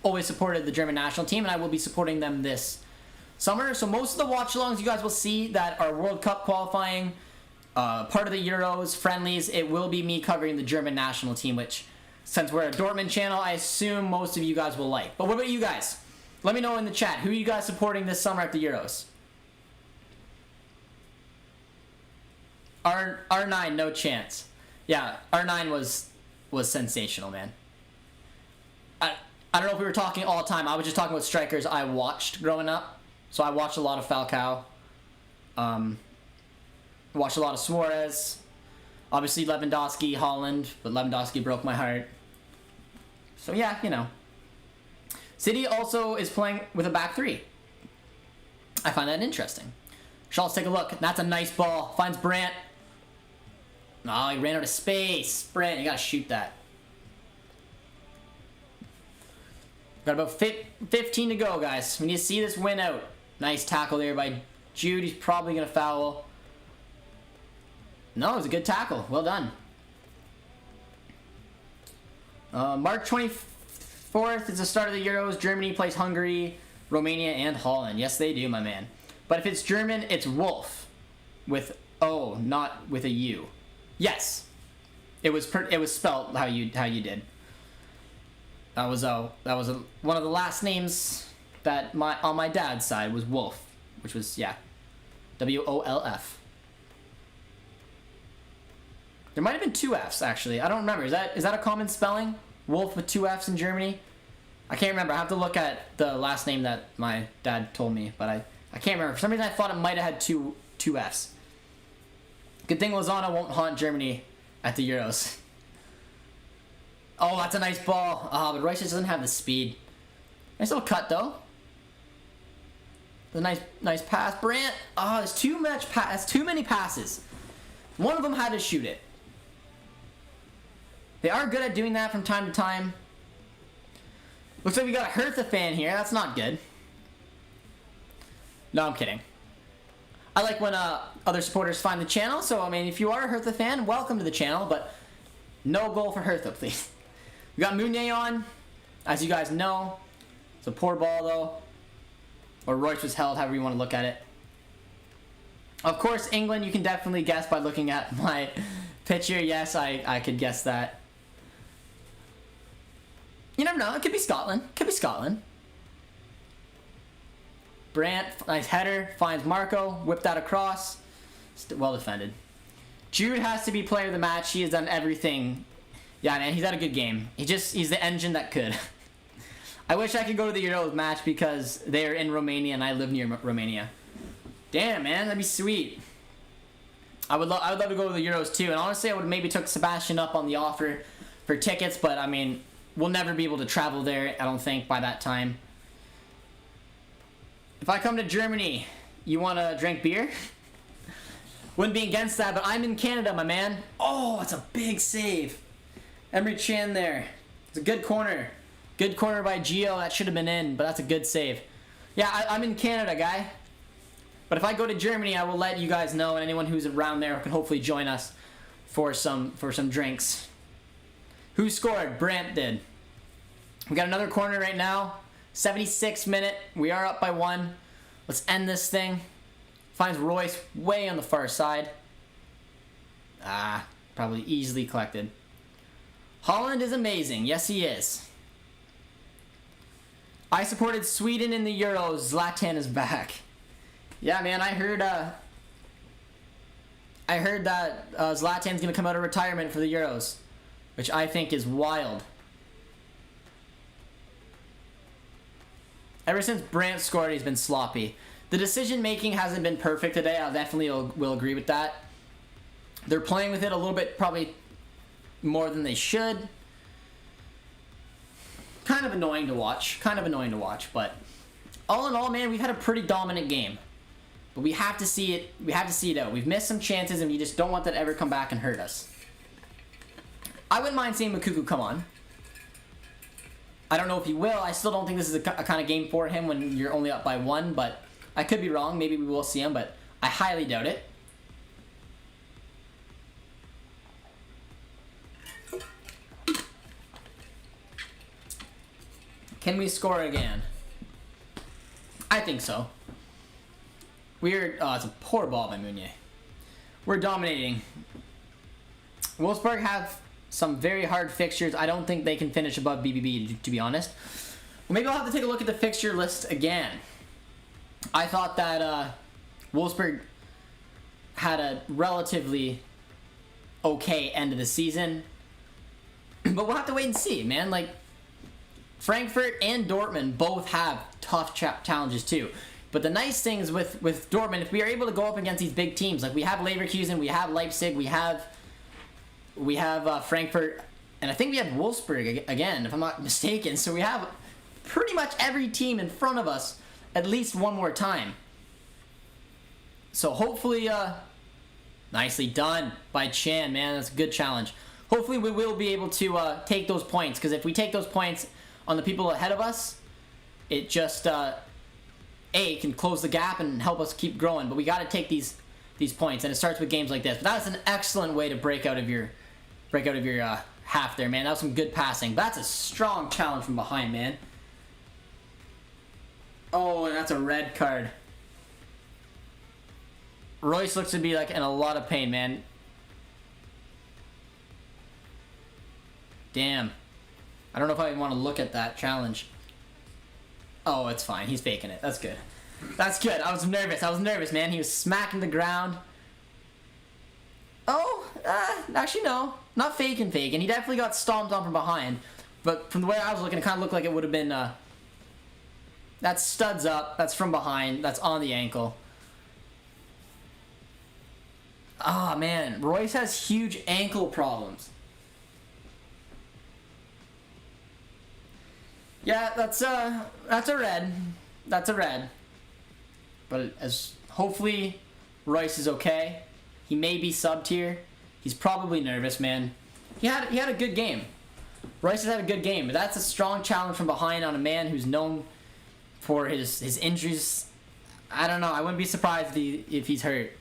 always supported the German national team, and I will be supporting them this summer. So most of the watch-alongs you guys will see that are World Cup qualifying, part of the Euros, friendlies, it will be me covering the German national team, which, since we're a Dortmund channel, I assume most of you guys will like. But what about you guys? Let me know in the chat. Who are you guys supporting this summer at the Euros? R9, no chance. Yeah, R9 was sensational, man. I don't know if we were talking all the time. I was just talking about strikers I watched growing up. So I watched a lot of Falcao. Watched a lot of Suarez. Obviously Lewandowski, Holland, but Lewandowski broke my heart. So yeah, you know. City also is playing with a back three. I find that interesting. Let's take a look. That's a nice ball. Finds Brandt. Oh, he ran out of space. Brandt, you gotta shoot that. Got about 15 to go, guys. We need to see this win out. Nice tackle there by Jude. He's probably going to foul. No, it was a good tackle. Well done. March 24th is the start of the Euros. Germany plays Hungary, Romania, and Holland. Yes, they do, my man. But if it's German, it's Wolf. With O, not with a U. Yes. It was spelled how you did. That was one of the last names that on my dad's side was Wolf, which was, yeah, W-O-L-F. There might have been two F's, actually. I don't remember. Is that a common spelling? Wolf with two F's in Germany? I can't remember. I have to look at the last name that my dad told me, but I can't remember. For some reason, I thought it might have had two F's. Good thing Lozano won't haunt Germany at the Euros. Oh, that's a nice ball. But Royce just doesn't have the speed. Nice little cut, though. A nice pass. Brandt. Oh, there's that's too many passes. One of them had to shoot it. They are good at doing that from time to time. Looks like we got a Hertha fan here. That's not good. No, I'm kidding. I like when other supporters find the channel. So, I mean, if you are a Hertha fan, welcome to the channel. But no goal for Hertha, please. We got Meunier on, as you guys know. It's a poor ball, though. Or Royce was held, however you want to look at it. Of course, England, you can definitely guess by looking at my picture. Yes, I could guess that. You never know. It could be Scotland. Could be Scotland. Brandt, nice header. Finds Marco. Whipped that across. Well defended. Jude has to be player of the match. He has done everything. Yeah, man, he's had a good game. He's the engine that could. I wish I could go to the Euros match because they're in Romania and I live near Romania. Damn, man, that'd be sweet. I would love to go to the Euros too. And honestly, I would have maybe took Sebastian up on the offer for tickets, but I mean, we'll never be able to travel there, I don't think, by that time. If I come to Germany, you want to drink beer? Wouldn't be against that, but I'm in Canada, my man. Oh, it's a big save. Emery Chan there. It's a good corner. Good corner by Gio. That should have been in, but that's a good save. Yeah, I'm in Canada, guy. But if I go to Germany, I will let you guys know, and anyone who's around there can hopefully join us for some drinks. Who scored? Brandt did. We got another corner right now. 76th minute. We are up by 1. Let's end this thing. Finds Royce way on the far side. Probably easily collected. Holland is amazing. Yes, he is. I supported Sweden in the Euros. Zlatan is back. Yeah, man, I heard that Zlatan's gonna come out of retirement for the Euros, which I think is wild. Ever since Brandt scored, he's been sloppy. The decision making hasn't been perfect today. I definitely will agree with that. They're playing with it a little bit, probably more than they should. Kind of annoying to watch. But all in all, man, we've had a pretty dominant game. But we have to see it. We have to see it out. We've missed some chances, and we just don't want that to ever come back and hurt us. I wouldn't mind seeing Mukuku come on. I don't know if he will. I still don't think this is a kind of game for him when you're only up by 1, but I could be wrong. Maybe we will see him, but I highly doubt it. Can we score again? I think so. Oh, it's a poor ball by Meunier. We're dominating. Wolfsburg have some very hard fixtures. I don't think they can finish above BBB, to be honest. Well, maybe I'll have to take a look at the fixture list again. I thought that Wolfsburg had a relatively okay end of the season. But we'll have to wait and see, man. Like, Frankfurt and Dortmund both have tough challenges too. But the nice thing is with Dortmund, if we are able to go up against these big teams, like we have Leverkusen, we have Leipzig, we have Frankfurt, and I think we have Wolfsburg again, if I'm not mistaken. So we have pretty much every team in front of us at least one more time. So hopefully, nicely done by Chan, man. That's a good challenge. Hopefully we will be able to take those points, because if we take those points on the people ahead of us, it just can close the gap and help us keep growing. But we got to take these points, and it starts with games like this. But that's an excellent way to break out of your half there, man. That was some good passing. But that's a strong challenge from behind, man. Oh, and that's a red card. Royce looks to be like in a lot of pain, man. Damn. I don't know if I want to look at that challenge. Oh, it's fine. He's faking it. That's good. That's good. I was nervous, man. He was smacking the ground. Oh, actually no. Not faking. He definitely got stomped on from behind. But from the way I was looking, it kind of looked like it would have been, that's studs up. That's from behind. That's on the ankle. Ah, man. Royce has huge ankle problems. Yeah, that's a red. That's a red. But as hopefully Royce is okay. He may be subbed here. He's probably nervous, man. He had a good game. Royce has had a good game, but that's a strong challenge from behind on a man who's known for his injuries. I don't know. I wouldn't be surprised if he's hurt.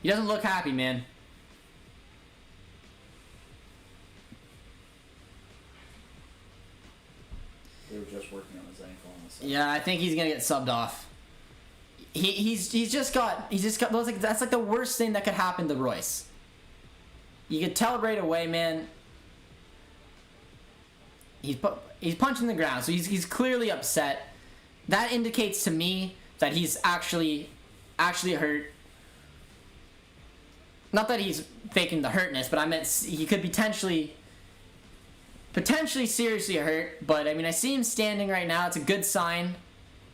He doesn't look happy, man. They were just working on his ankle on the side. Yeah, I think he's gonna get subbed off. He's just got those, like, that's like the worst thing that could happen to Royce. You could tell right away, man. He's punching the ground, so he's clearly upset. That indicates to me that he's actually hurt. Not that he's faking the hurtness, but I meant he could potentially seriously hurt. But I mean, I see him standing right now. It's a good sign.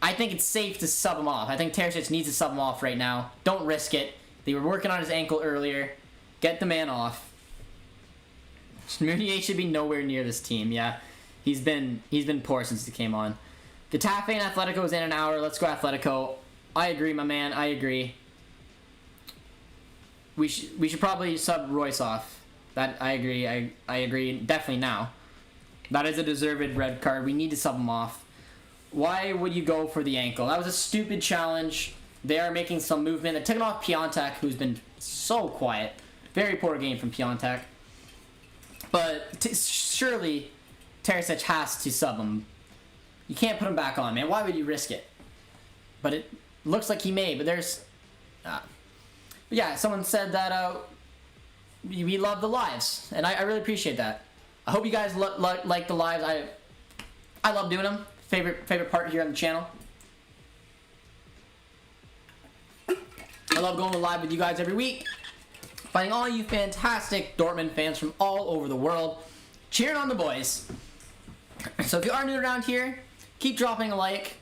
I think it's safe to sub him off. I think Terzic needs to sub him off right now. Don't risk it. They were working on his ankle earlier. Get the man off. Meunier should be nowhere near this team. Yeah, he's been poor since he came on. Getafe and Atletico is in an hour. Let's go Atletico. I agree, my man. I agree. We should probably sub Royce off. That I agree. I agree definitely now. That is a deserved red card. We need to sub him off. Why would you go for the ankle? That was a stupid challenge. They are making some movement. They're taking off Piontek, who's been so quiet. Very poor game from Piontek. But surely Terzic has to sub him. You can't put him back on, man. Why would you risk it? But it looks like he may. But there's... yeah, someone said that we love the lives. And I really appreciate that. I hope you guys like the lives. I love doing them. Favorite part here on the channel. I love going live with you guys every week, finding all you fantastic Dortmund fans from all over the world, cheering on the boys. So if you are new around here, keep dropping a like.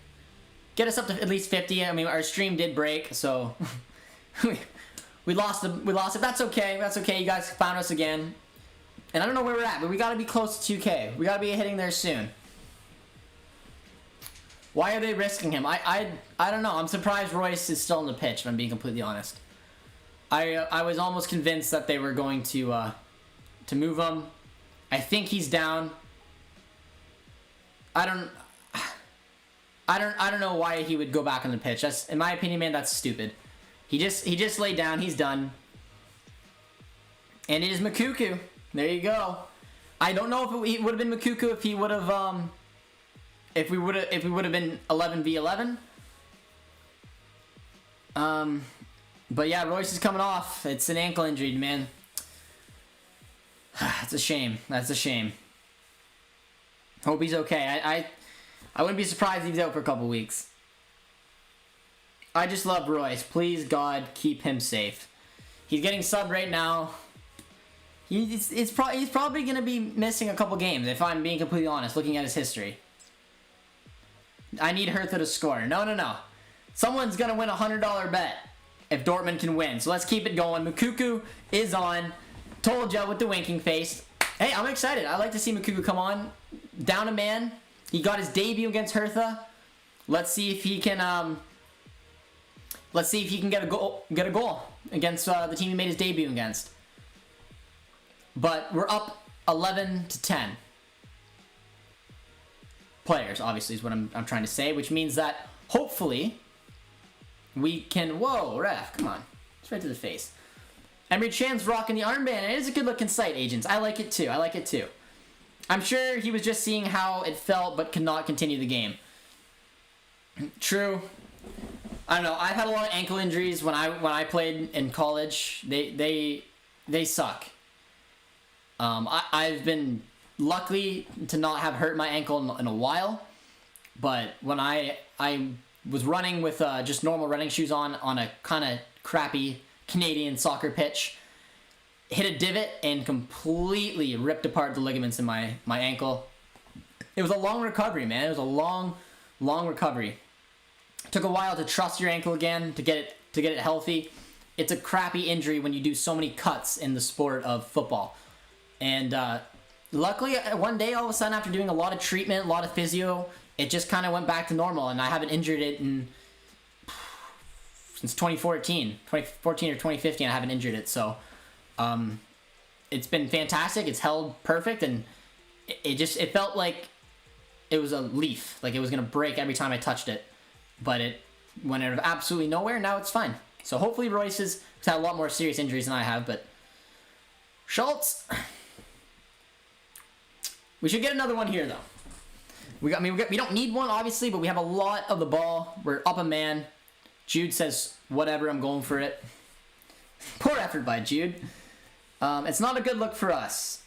Get us up to at least 50. I mean, our stream did break, so we lost it. That's okay. That's okay. You guys found us again. And I don't know where we're at, but we gotta be close to 2K. We gotta be hitting there soon. Why are they risking him? I don't know. I'm surprised Royce is still on the pitch, if I'm being completely honest. I was almost convinced that they were going to move him. I think he's down. I don't know why he would go back on the pitch. That's, in my opinion, man, that's stupid. He just laid down. He's done. And it is Mukuku. There you go. I don't know if it would have been Mukuku if he would have if we would have been 11v11. But yeah, Royce is coming off. It's an ankle injury, man. It's a shame. That's a shame. Hope he's okay. I wouldn't be surprised if he's out for a couple weeks. I just love Royce. Please, God, keep him safe. He's getting subbed right now. He's probably going to be missing a couple games, if I'm being completely honest, looking at his history. I need Hertha to score. No. Someone's going to win a $100 bet if Dortmund can win. So let's keep it going. Mukuku is on. Told ya with the winking face. Hey, I'm excited. I like to see Mukuku come on. Down a man. He got his debut against Hertha. Let's see if he can get a goal against the team he made his debut against. But we're up 11-10 players, obviously, is what I'm trying to say, which means that hopefully we can. Whoa, ref, come on, it's right to the face. Emre Can's rocking the armband. It is a good looking sight, agents. I like it too. I'm sure he was just seeing how it felt, but could not continue the game. True. I don't know. I've had a lot of ankle injuries when I played in college. They suck. I've been lucky to not have hurt my ankle in a while, but when I was running with just normal running shoes on a kind of crappy Canadian soccer pitch, hit a divot and completely ripped apart the ligaments in my ankle. It was a long recovery, man. It was a long recovery. It took a while to trust your ankle again, to get it healthy. It's a crappy injury when you do so many cuts in the sport of football. And luckily, one day, all of a sudden, after doing a lot of treatment, a lot of physio, it just kind of went back to normal, and I haven't injured it since 2014 or 2015. I haven't injured it, so it's been fantastic. It's held perfect, and it felt like it was a leaf, like it was gonna break every time I touched it, but it went out of absolutely nowhere. Now it's fine. So hopefully Royce has had a lot more serious injuries than I have, but Schultz. We should get another one here, though. We don't need one, obviously, but we have a lot of the ball. We're up a man. Jude says, whatever, I'm going for it. Poor effort by Jude. It's not a good look for us.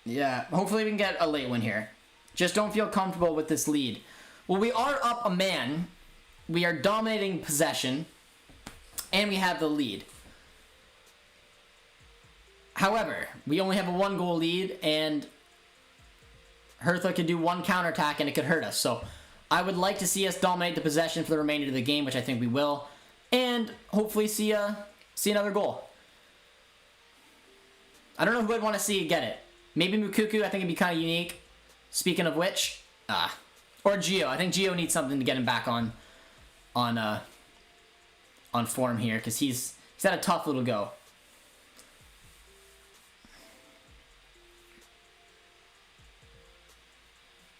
Yeah, hopefully we can get a late one here. Just don't feel comfortable with this lead. Well, we are up a man. We are dominating possession. And we have the lead. However, we only have a 1-goal lead, and Hertha could do one counterattack and it could hurt us. So I would like to see us dominate the possession for the remainder of the game, which I think we will, and hopefully see another goal. I don't know who I'd want to see get it. Maybe Mukuku. I think it'd be kind of unique. Speaking of which, or Gio. I think Gio needs something to get him back on form here, because he's had a tough little go.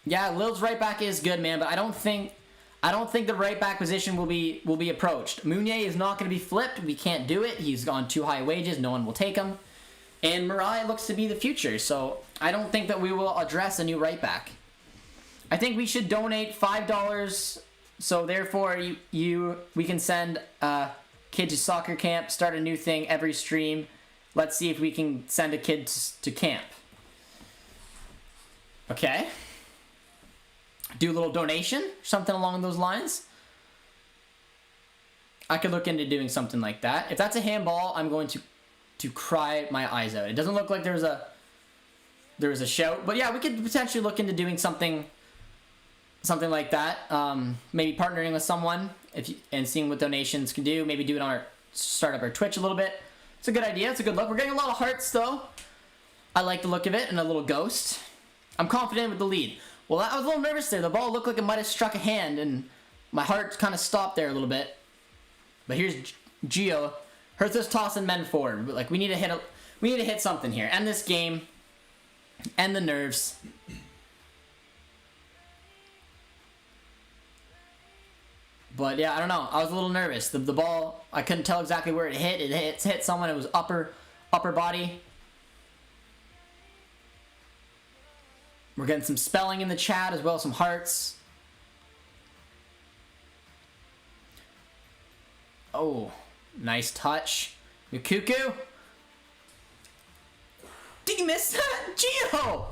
Yeah, Lil's right back is good, man, but I don't think the right back position will be approached. Meunier is not going to be flipped. We can't do it. He's on too high wages. No one will take him. And Mariah looks to be the future, so I don't think that we will address a new right back. I think we should donate $5, so therefore we can send a kid to soccer camp, start a new thing every stream. Let's see if we can send a kid to camp. Okay. Do a little donation, something along those lines. I could look into doing something like that. If that's a handball, I'm going to cry my eyes out. It doesn't look like there was a shout, but yeah, we could potentially look into doing something like that. Maybe partnering with someone and seeing what donations can do. Maybe do it on start up our Twitch a little bit. It's a good idea. It's a good look. We're getting a lot of hearts though. I like the look of it, and a little ghost. I'm confident with the lead. Well, I was a little nervous there. The ball looked like it might have struck a hand, and my heart kind of stopped there a little bit. But here's Gio. Hertha's tossing men forward. Like, we need to hit something here. End this game. End the nerves. But yeah, I don't know. I was a little nervous. The ball, I couldn't tell exactly where it hit. It hit someone. It was upper body. We're getting some spelling in the chat as well as some hearts. Oh, nice touch. Mukuku. Did you miss that? Gio!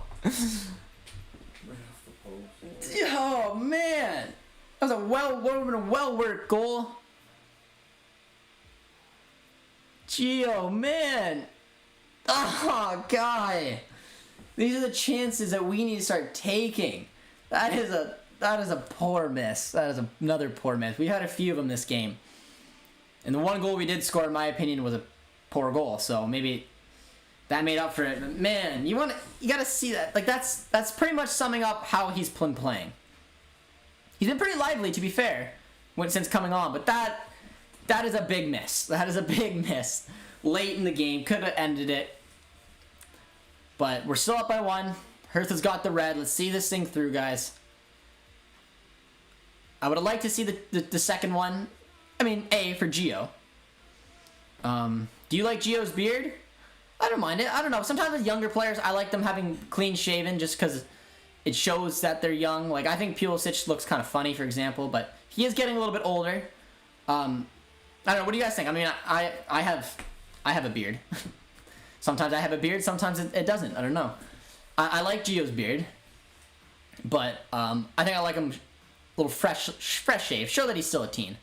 Oh, man. That was a well-worked goal. Gio, man. Oh, God. These are the chances that we need to start taking. That is a poor miss. That is another poor miss. We had a few of them this game. And the one goal we did score, in my opinion, was a poor goal. So maybe that made up for it. But man, you gotta see that. Like, that's pretty much summing up how he's been playing. He's been pretty lively, to be fair, since coming on. But that is a big miss. That is a big miss. Late in the game, could have ended it. But we're still up by 1. Hertha's got the red. Let's see this thing through, guys. I would have liked to see the second one. I mean, A for Gio. Do you like Gio's beard? I don't mind it. I don't know. Sometimes with younger players, I like them having clean shaven just because it shows that they're young. Like, I think Pulisic looks kind of funny, for example, but he is getting a little bit older. I don't know. What do you guys think? I mean, I have a beard. Sometimes I have a beard, sometimes it doesn't. I don't know. I like Gio's beard, but I think I like him a little fresh shave. Show that he's still a teen.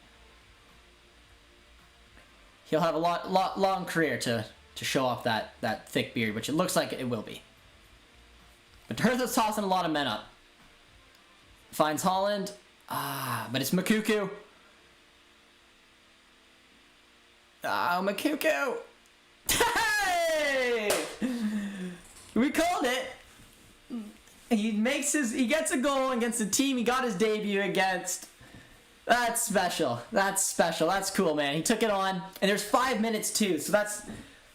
He'll have a long career to show off that thick beard, which it looks like it will be. But Hertha's tossing a lot of men up. Finds Holland. But it's Mukuku. Mukuku. Hey! We called it. He gets a goal against the team he got his debut against. That's special. That's special. That's cool, man. He took it on, and there's 5 minutes too, so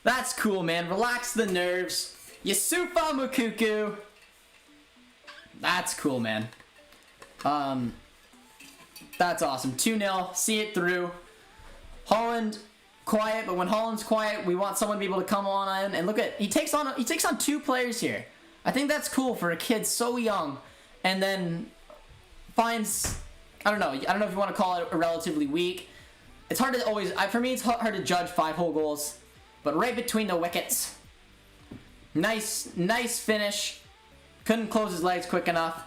that's cool, man. Relax the nerves. Yusufa Mukuku. That's cool, man. That's awesome. 2-0. See it through. Holland quiet, but when Holland's quiet, we want someone to be able to come on and look at. He takes on 2 players here. I think that's cool for a kid so young, and then finds. I don't know if you want to call it a relatively weak. It's hard to always. For me, it's hard to judge 5 whole goals, but right between the wickets. Nice finish. Couldn't close his legs quick enough.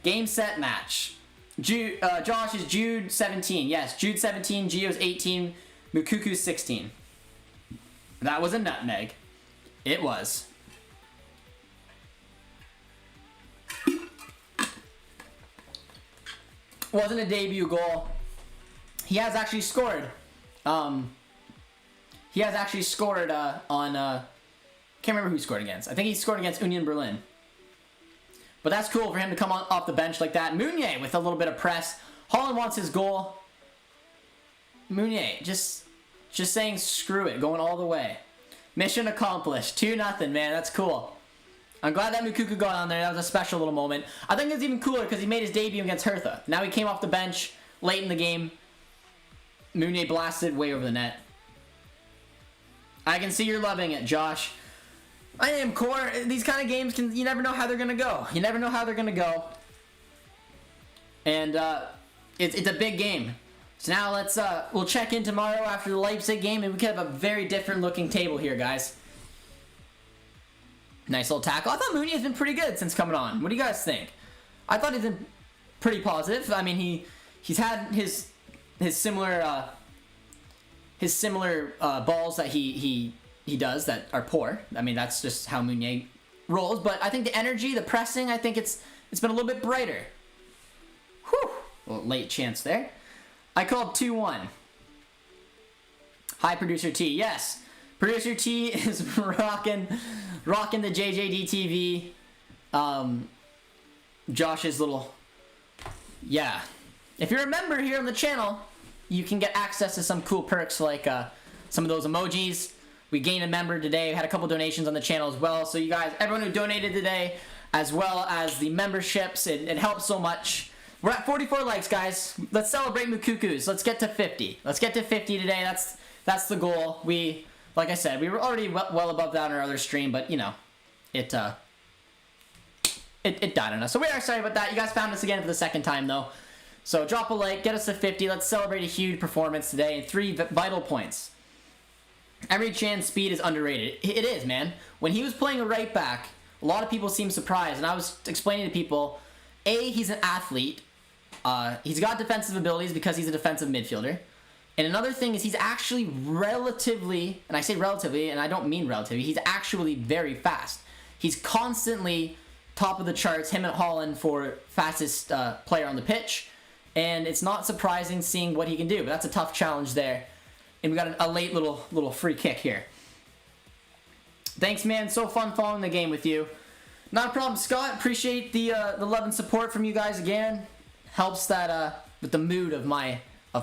Game, set, match. Josh is Jude 17. Yes, Jude 17. Gio's 18. Mukuku 16. That was a nutmeg. It was. Wasn't a debut goal. He has actually scored. On. Can't remember who he scored against. I think he scored against Union Berlin. But that's cool for him to come off the bench like that. Meunier with a little bit of press. Holland wants his goal. Meunier just saying screw it, going all the way. Mission accomplished. 2-0, man. That's cool. I'm glad that Mukuku got on there. That was a special little moment. I think it's even cooler because he made his debut against Hertha. Now he came off the bench late in the game. Meunier blasted way over the net. I can see you're loving it, Josh. I am, Core. These kind of games, you never know how they're going to go. You never know how they're going to go. And it's a big game. So now we'll check in tomorrow after the Leipzig game, and we could have a very different looking table here, guys. Nice little tackle. I thought Mooney has been pretty good since coming on. What do you guys think? I thought he's been pretty positive. I mean, he's had his similar his similar balls that he does that are poor. I mean, that's just how Meunier rolls. But I think the energy, the pressing, I think it's been a little bit brighter. Whew. A little late chance there. I called 2-1. Hi, Producer T. Yes, Producer T is rocking the JJD TV. Josh's little, yeah. If you're a member here on the channel, you can get access to some cool perks like some of those emojis. We gained a member today. We had a couple donations on the channel as well. So you guys, everyone who donated today, as well as the memberships, it helps so much. We're at 44 likes, guys. Let's celebrate Mukukus. Let's get to 50. Let's get to 50 today. That's the goal. Like I said, we were already well above that on our other stream, but you know, it died on us. So we are sorry about that. You guys found us again for the second time though. So drop a like, get us to 50. Let's celebrate a huge performance today and 3 vital points. Emre Can's speed is underrated. It is, man. When he was playing a right back, a lot of people seemed surprised, and I was explaining to people, A, he's an athlete. He's got defensive abilities because he's a defensive midfielder. And another thing is he's actually relatively, and I say relatively, and I don't mean relatively, he's actually very fast. He's constantly top of the charts, him and Haaland, for fastest player on the pitch. And it's not surprising seeing what he can do, but that's a tough challenge there. And we got a late little free kick here. Thanks, man. So fun following the game with you. Not a problem, Scott. Appreciate the love and support from you guys again. Helps that with the mood of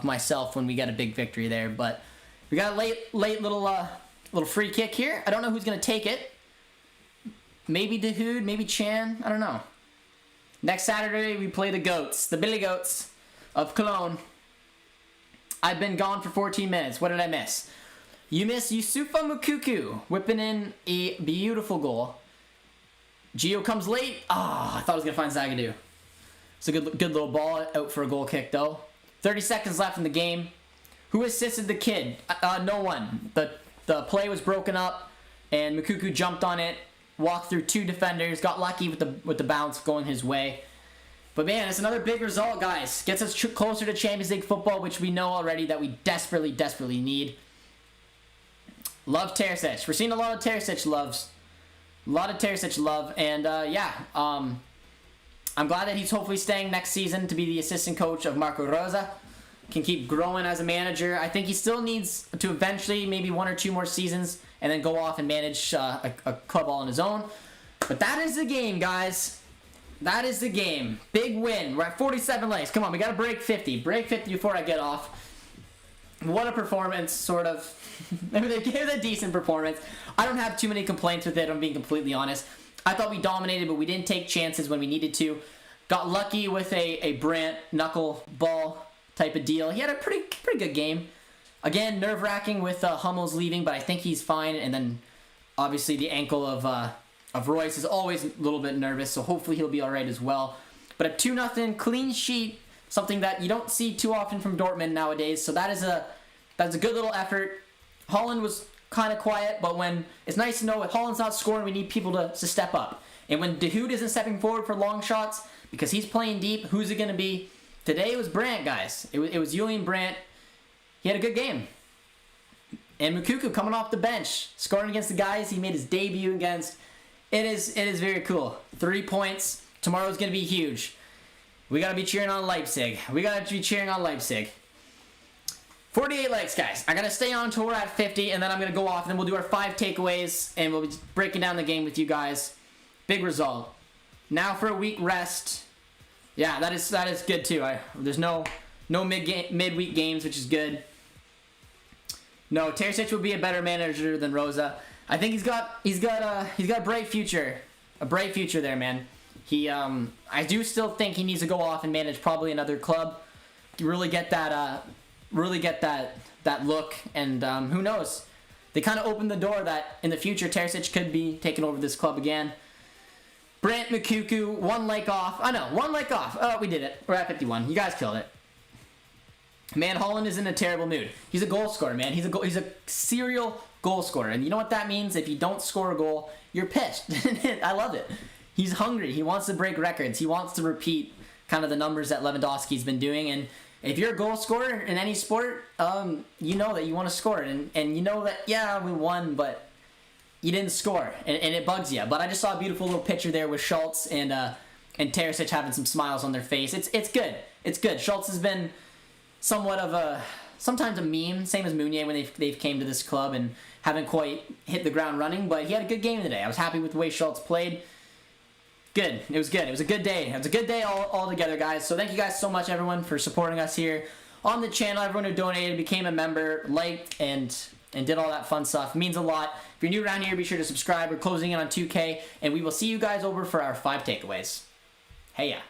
myself when we get a big victory there. But we got a late little free kick here. I don't know who's gonna take it. Maybe Dahoud, maybe Chan. I don't know. Next Saturday we play the Goats, the Billy Goats of Cologne. I've been gone for 14 minutes. What did I miss? You missed Yusufa Mukuku whipping in a beautiful goal. Gio comes late. I thought I was going to find Zagadou. It's a good little ball out for a goal kick, though. 30 seconds left in the game. Who assisted the kid? No one. The play was broken up, and Mukuku jumped on it, walked through 2 defenders, got lucky with the bounce going his way. But man, it's another big result, guys. Gets us closer to Champions League football, which we know already that we desperately, desperately need. Love Terzic. We're seeing a lot of Terzic loves. A lot of Terzic love. And yeah, I'm glad that he's hopefully staying next season to be the assistant coach of Marco Rosa. Can keep growing as a manager. I think he still needs to eventually maybe 1 or 2 more seasons and then go off and manage a club all on his own. But that is the game, guys. That is the game. Big win. We're at 47 likes. Come on, we got to break 50. Break 50 before I get off. What a performance, sort of. They gave it a decent performance. I don't have too many complaints with it, I'm being completely honest. I thought we dominated, but we didn't take chances when we needed to. Got lucky with a Brandt knuckle ball type of deal. He had a pretty good game. Again, nerve-wracking with Hummels leaving, but I think he's fine. And then, obviously, the ankle of Royce is always a little bit nervous, so hopefully he'll be all right as well. But a 2-0 clean sheet, something that you don't see too often from Dortmund nowadays. So that's a good little effort. Haaland was kind of quiet, but when it's nice to know if Haaland's not scoring, we need people to step up. And when Dahoud isn't stepping forward for long shots because he's playing deep, who's it going to be? Today it was Brandt, guys. It was Julian Brandt. He had a good game. And Mukuku coming off the bench, scoring against the guys he made his debut against. It is very cool. 3 points. Tomorrow's going to be huge. We got to be cheering on Leipzig. 48 likes, guys. I got to stay on until we're at 50, and then I'm going to go off, and then we'll do our 5 takeaways, and we'll be breaking down the game with you guys. Big result. Now for a week rest. Yeah, that is good, too. There's no midweek games, which is good. No, Terzic will be a better manager than Rosa. I think he's got a bright future. A bright future there, man. I do still think he needs to go off and manage probably another club. Really get that look, and who knows? They kind of opened the door that in the future Terzic could be taking over this club again. Brandt, Mukuku, 1 like off. I know, 1 like off. Oh, we did it. We're at 51. You guys killed it. Man, Haaland is in a terrible mood. He's a goal scorer, man. He's a serial goal scorer, and you know what that means? If you don't score a goal, you're pissed. I love it. He's hungry. He wants to break records. He wants to repeat kind of the numbers that Lewandowski's been doing, and if you're a goal scorer in any sport, you know that you want to score, and you know that, yeah, we won, but you didn't score, and it bugs you. But I just saw a beautiful little picture there with Schultz and Terzic having some smiles on their face. It's good. It's good. Schultz has been somewhat of sometimes a meme, same as Meunier when they've came to this club and haven't quite hit the ground running, but he had a good game today. I was happy with the way Schultz played. Good. It was good. It was a good day. It was a good day all together, guys. So thank you guys so much, everyone, for supporting us here on the channel. Everyone who donated, became a member, liked, and did all that fun stuff. It means a lot. If you're new around here, be sure to subscribe. We're closing in on 2K, and we will see you guys over for our 5 takeaways. Hey, yeah.